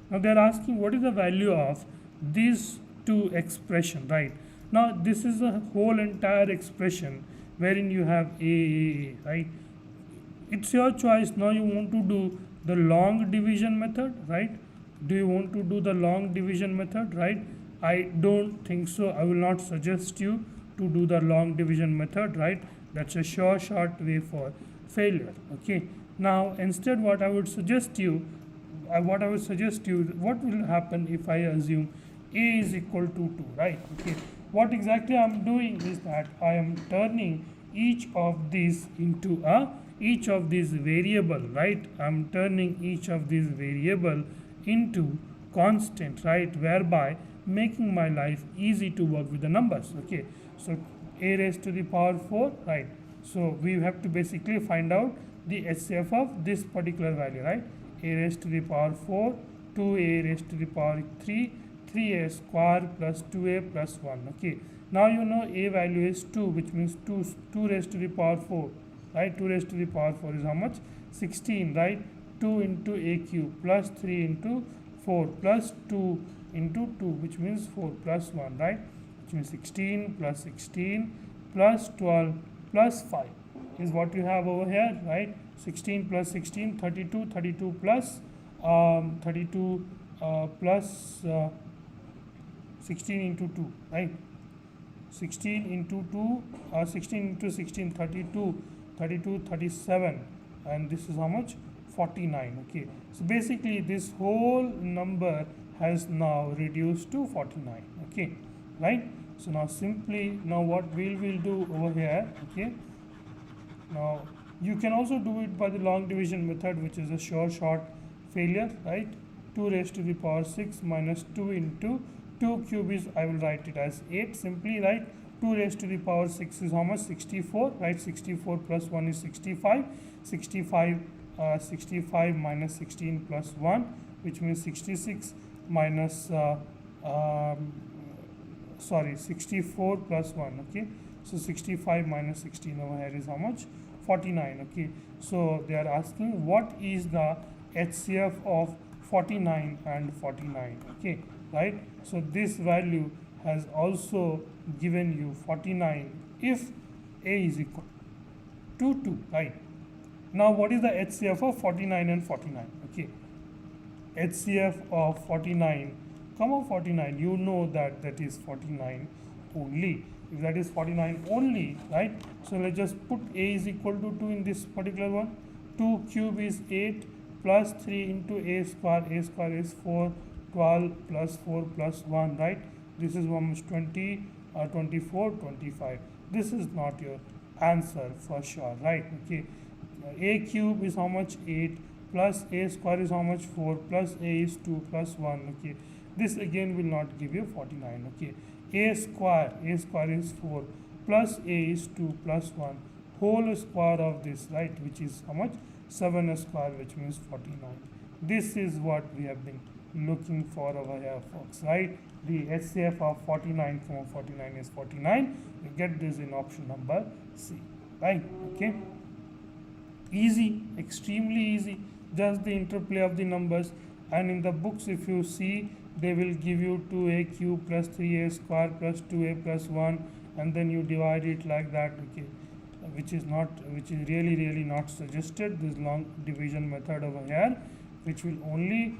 Now they are asking what is the value of these 2 expression, right? Now this is a whole entire expression wherein you have a, right? It's your choice. Now you want to do the long division method, right? Do you want to do the long division method, right? I don't think so. I will not suggest you to do the long division method, right? That's a short way for failure. Okay, now instead what I would suggest you, what will happen if I assume a is equal to 2, right? Okay, what exactly I am doing is that I am turning each of these into a each of these variable, right? I'm turning each of these variable into constant, right? Whereby making my life easy to work with the numbers. Okay, so a raised to the power 4, right? So we have to basically find out the HCF of this particular value, right? A raised to the power 4, 2a raised to the power 3, 3a square plus 2a plus 1. Okay, now you know a value is 2, which means 2 raised to the power 4, right? 2 raised to the power 4 is how much? 16, right? 2 into a cube plus 3 into 4 plus 2 into 2, which means 4 plus 1, right? Which means 16 plus 12 plus 5 is what you have over here, right? 16 plus 16, 32, 32 plus 32 plus 16 into 2, right? 16 into 2, 16 into 16, 32, 32, 37, and this is how much? 49. Okay, so basically this whole number has now reduced to 49. Okay, right? So now simply, now what we will do over here, okay, now you can also do it by the long division method, which is a sure shot failure, right? 2 raised to the power 6 minus 2 into 2 cube is, I will write it as 8 simply, right? 2 raised to the power 6 is how much? 64, right? 64 plus 1 is 65. 65 minus 16 plus 1, which means 66 minus 64 plus 1. Okay, so 65 minus 16 over here is how much? 49. Okay, so they are asking what is the HCF of 49 and 49. Okay, right? So this value has also given you 49 if a is equal to 2, right? Now what is the HCF of 49 and 49? Okay, HCF of 49, 49, you know that that is 49 only. If that is 49 only, right? So let's just put a is equal to 2 in this particular one. 2 cube is 8 plus 3 into a square is 4, 12 plus 4 plus 1, right? This is almost 20, 24, 25. This is not your answer for sure, right? Okay, a cube is how much? 8 plus a square is how much? 4 plus a is 2 plus 1. Okay, this again will not give you 49. Okay, a square is 4 plus a is 2 plus 1 whole square of this, right, which is how much? 7 square, which means 49. This is what we have been looking for over here, folks, right? The HCF of 49 from 49 is 49. You get this in option number C, right? Okay, easy, extremely easy, just the interplay of the numbers. And in the books, if you see, they will give you 2a cube plus 3a square plus 2a plus 1, and then you divide it like that. Okay, which is really not suggested, this long division method over here, which will only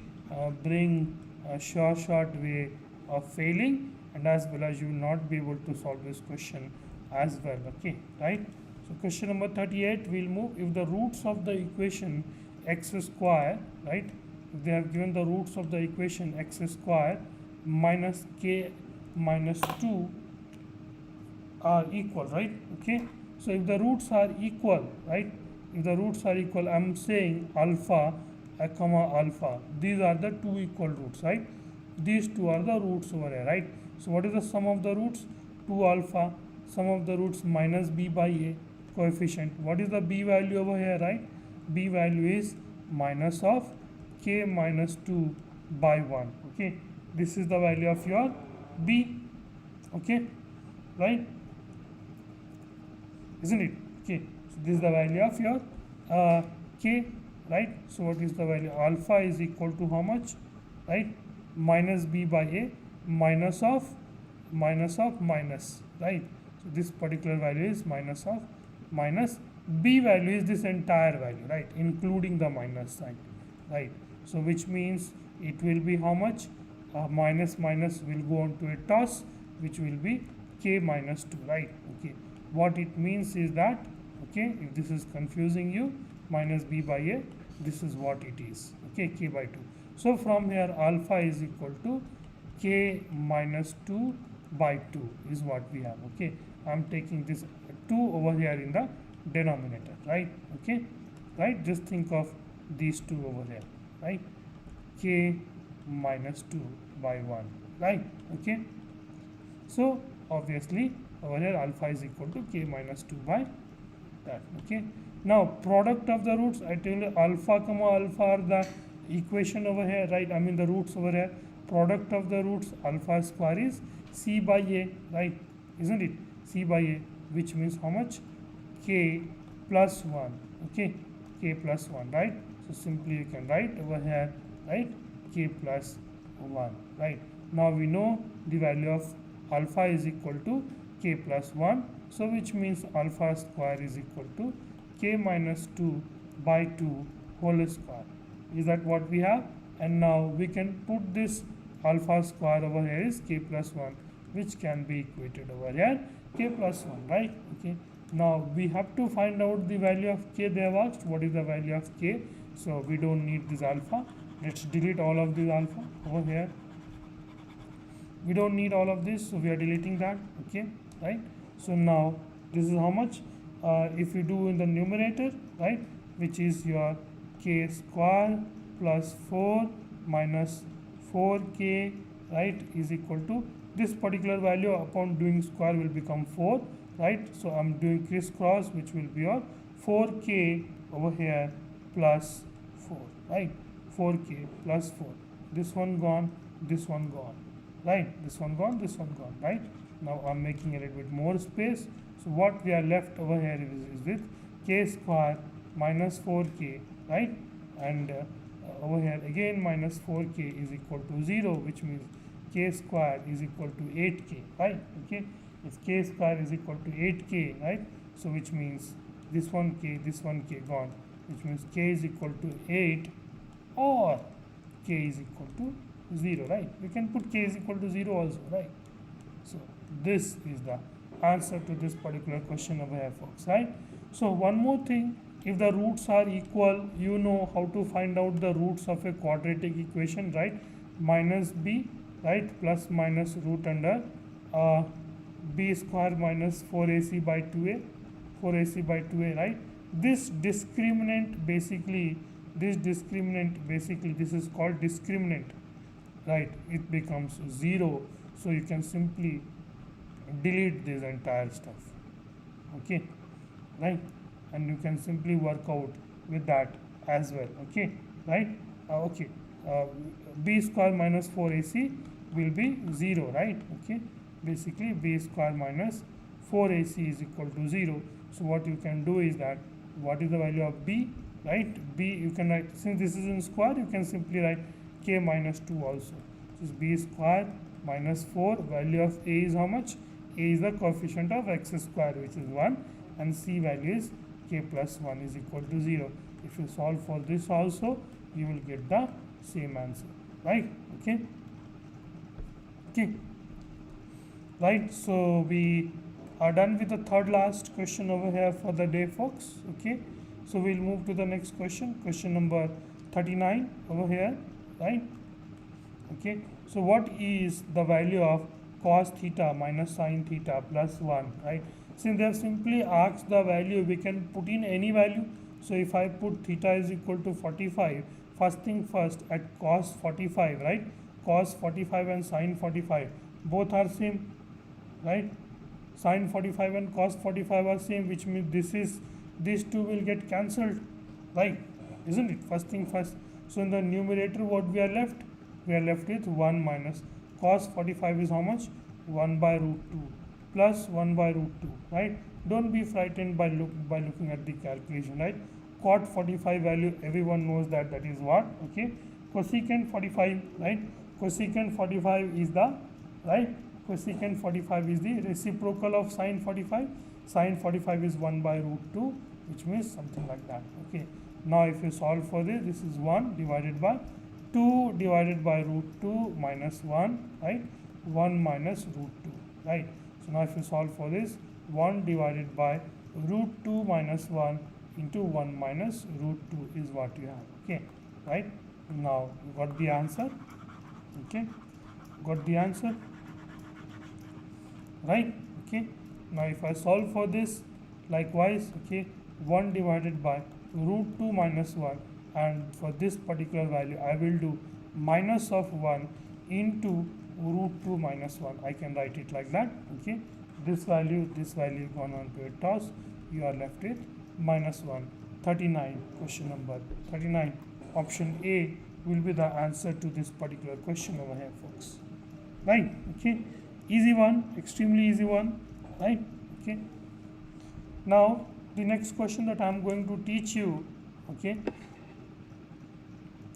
bring a short way of failing, and as well as you will not be able to solve this question as well. Okay, right? So question number 38, we'll move. If the roots of the equation x square, right, if they have given the roots of the equation x square minus k minus 2 are equal, right? Okay, so if the roots are equal, right, if the roots are equal, I'm saying alpha comma alpha, these are the two equal roots, right? These two are the roots over here, right? So what is the sum of the roots? 2 alpha, sum of the roots minus b by a coefficient. What is the b value over here, right? B value is minus of k minus 2 by 1. Okay, this is the value of your b. Okay, right, isn't it? Okay, so this is the value of your k, right? So what is the value? Alpha is equal to how much, right? Minus b by a minus of minus, right? So this particular value is minus of minus, b value is this entire value, right, including the minus sign, right? So which means it will be how much? Minus will go on to a toss, which will be k minus 2, right? Okay, what it means is that, okay, if this is confusing you, minus b by a, this is what it is. Okay, k by 2. So from here alpha is equal to k minus 2 by 2 is what we have. Okay, I'm taking this 2 over here in the denominator, right? Okay, right, just think of these two over here, right? K minus 2 by 1, right? Okay, so obviously over here alpha is equal to k minus 2 by that. Okay, now product of the roots, I tell you alpha comma alpha are the equation over here, right? I mean the roots over here. Product of the roots alpha square is c by a, right? Isn't it? C by a, which means how much? K plus 1. Okay, k plus 1, right? So simply you can write over here, right? K plus 1, right? Now we know the value of alpha is equal to k plus 1, so which means alpha square is equal to k minus 2 by 2 whole square. Is that what we have? And now we can put this alpha square over here is k plus 1, which can be equated over here k plus 1, right? Okay, now we have to find out the value of k. They have asked what is the value of k, so we don't need this alpha. Let's delete all of this alpha over here. We don't need all of this, so we are deleting that. Okay, right? So now this is how much, if you do in the numerator, right, which is your k square plus 4 minus 4k, right, is equal to this particular value upon doing square will become 4, right? So I'm doing crisscross, which will be your 4k over here plus 4, right? 4k plus 4, this one gone, this one gone, right? This one gone, this one gone, right? Now I'm making a little bit more space, so what we are left over here is with k square minus 4k, right? And over here again minus 4k is equal to 0, which means k square is equal to 8k, right? Okay, if k square is equal to 8k, right? So which means this one k gone, which means k is equal to 8 or k is equal to 0, right? We can put k is equal to 0 also, right? So this is the answer to this particular question over here, folks, right? So one more thing, if the roots are equal, you know how to find out the roots of a quadratic equation, right? Minus b, right, plus minus root under b square minus 4ac by 2a, 4ac by 2a, right? This discriminant basically, this is called discriminant, right? It becomes 0, so you can simply delete this entire stuff. Okay, right? And you can simply work out with that as well. Okay, right? Okay, b square minus 4ac will be 0, right? Okay, basically b square minus 4ac is equal to 0. So what you can do is that, what is the value of b, right? B you can write, since this is in square, you can simply write k minus 2 also. This is b square minus 4, value of a is how much? A is the coefficient of x square, which is 1, and c value is k plus 1 is equal to 0. If you solve for this also, you will get the same answer, right? Okay, okay, right? So we are done with the third last question over here for the day, folks. Okay, so we'll move to the next question, question number 39 over here, right? Okay, so what is the value of cos theta minus sin theta plus 1, right? Since they have simply asked the value, we can put in any value. So if I put theta is equal to 45, first thing first, at cos 45, right? Cos 45 and sin 45 both are same, right? Sin 45 and cos 45 are same, which means these two will get cancelled, right? Isn't it? First thing first. So in the numerator, what we are left? We are left with 1 minus cos 45 is how much? 1 by root 2 plus 1 by root 2, right? Don't be frightened by looking at the calculation, right? Cot 45 value, everyone knows that is what? Okay, cosecant 45, right? Cosecant 45 is the, right? Cosecant 45 is the reciprocal of sin 45. Sin 45 is 1 by root 2, which means something like that. Okay, now if you solve for this is 1 divided by 2 divided by root 2 minus 1, right? 1 minus root 2, right? So now if you solve for this, 1 divided by root 2 minus 1 into 1 minus root 2 is what you have. Okay, right? Now you got the answer. Okay, got the answer, right? Okay, now if I solve for this, Likewise, okay, 1 divided by root 2 minus 1, and for this particular value I will do minus of 1 into root 2 minus 1. I can write it like that. Okay, this value gone on to a toss. You are left with minus 1. 39, question number 39, option A will be the answer to this particular question over here, folks. Right? Okay, easy one, extremely easy one. Right? Okay, now the next question that I am going to teach you, okay,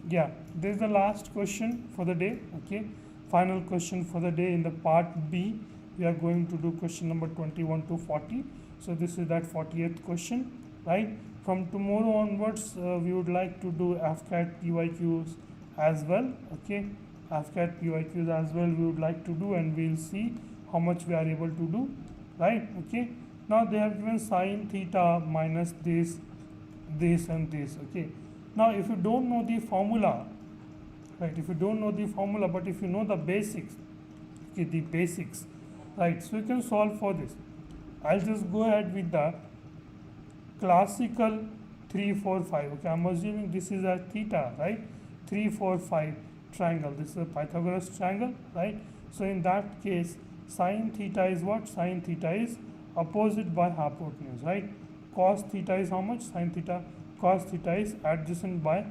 yeah, this is the last question for the day. Okay, final question for the day in the part B. We are going to do question number 21 to 40. So this is that 40th question, right? From tomorrow onwards, we would like to do AFCAT PYQs as well. Okay, AFCAT PYQs as well we would like to do, and we'll see how much we are able to do, right? Okay, now they have given sine theta minus this and this. Okay, now if you don't know the formula, right, if you don't know the formula, but if you know the basics, okay, the basics, right, so you can solve for this. I'll just go ahead with the classical 3 4 5. Okay, I'm assuming this is a theta, right? 3 4 5 triangle, this is a Pythagoras triangle, right? So in that case, sine theta is what? Sine theta is opposite by hypotenuse, right? Cos theta is how much? Sine theta. Cos theta is adjacent by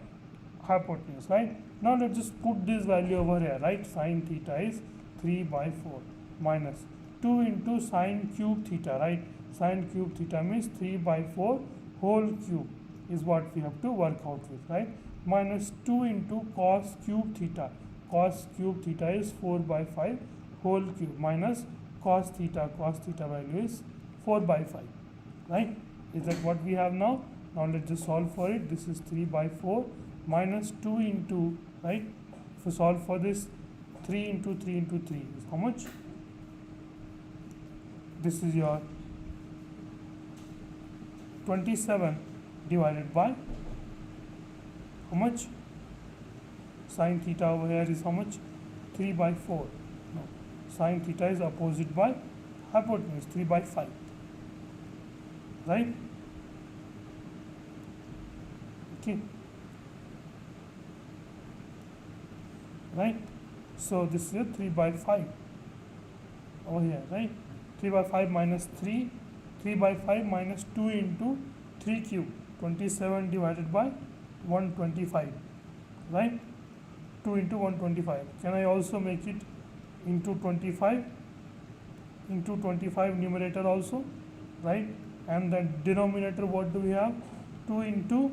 hypotenuse, right? Now let's just put this value over here, right? Sine theta is 3 by 4 minus 2 into sine cube theta, right? Sine cube theta means 3 by 4 whole cube is what we have to work out with, right? Minus 2 into cos cube theta. Cos cube theta is 4 by 5 whole cube minus cos theta. Cos theta value is 4 by 5, right? Is that what we have now? Now let's just solve for it. This is 3 by 4 minus 2 into, right? If you solve for this, 3 into 3 into 3 is how much? This is your 27 divided by how much? Sine theta over here is how much? 3 by 4. No, sine theta is opposite by hypotenuse, 3 by 5, right? Okay, right? So this is a 3 by 5 over here, right? 3 by 5 minus 3, 3 by 5 minus 2 into 3 cube, 27 divided by 125, right? 2 into 125. Can I also make it into 25? Into 25 numerator also, right? And the denominator, what do we have? 2 into,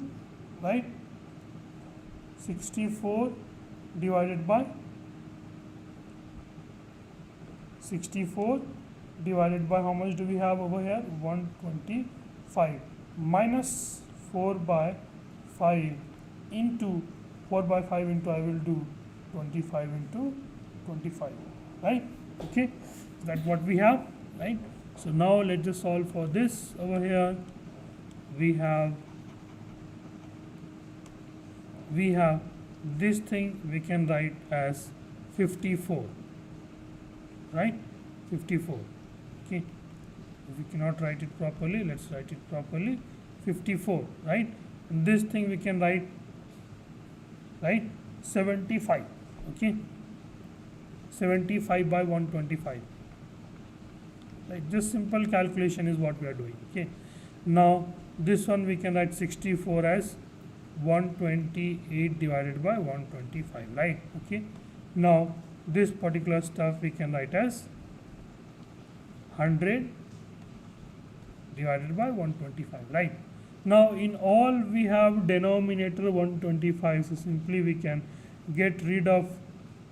right, 64 divided by 64 divided by how much do we have over here? 125 minus 4 by 5 into 4 by 5 into, I will do 25 into 25, right? Okay, that's what we have, right? So now let's just solve for this over here. We have this thing we can write as 54, right? 54. Okay, if we cannot write it properly, let's write it properly. 54, right? And this thing we can write, right, 75. Okay, 75 by 125, right? Just simple calculation is what we are doing. Okay, now this one we can write 64 as 128 divided by 125, right? Okay, now this particular stuff we can write as 100 divided by 125, right? Now in all we have denominator 125, so simply we can get rid of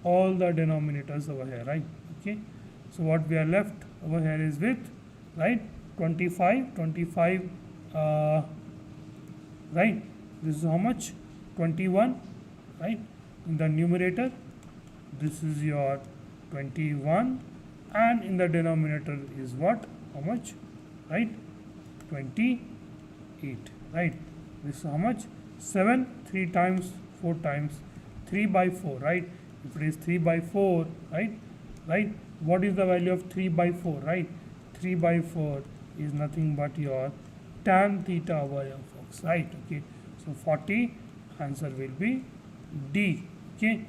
all the denominators over here, right? Okay, so what we are left over here is with, right, 25, right? This is how much? 21, right? In the numerator, this is your 21, and in the denominator is what? How much? Right? 28, right? This is how much? 7, 3 times, 4 times, 3 by 4, right? If it is 3 by 4, right? Right? What is the value of 3 by 4, right? 3 by 4 is nothing but your tan theta over here, folks, right? Okay, so 40, answer will be D. Okay,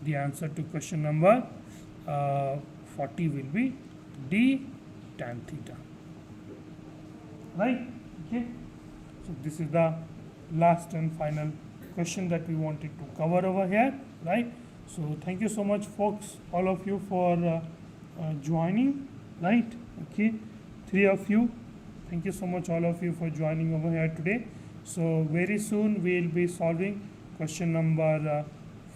the answer to question number 40 will be D, tan theta, right? Okay, so this is the last and final question that we wanted to cover over here, right? So thank you so much, folks, all of you, for joining, right? Okay, 3 of you, thank you so much, all of you, for joining over here today. So very soon we will be solving question number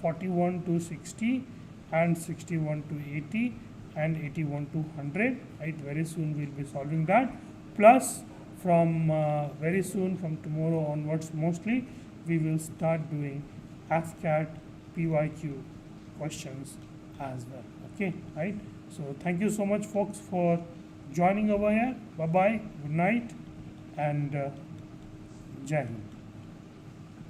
41 to 60 and 61 to 80 and 81 to 100, right? Very soon we will be solving that. Plus, from very soon, from tomorrow onwards mostly, we will start doing AFCAT PYQ questions as well. Okay, right? So thank you so much, folks, for joining over here. Bye bye, good night, and Jai Hind.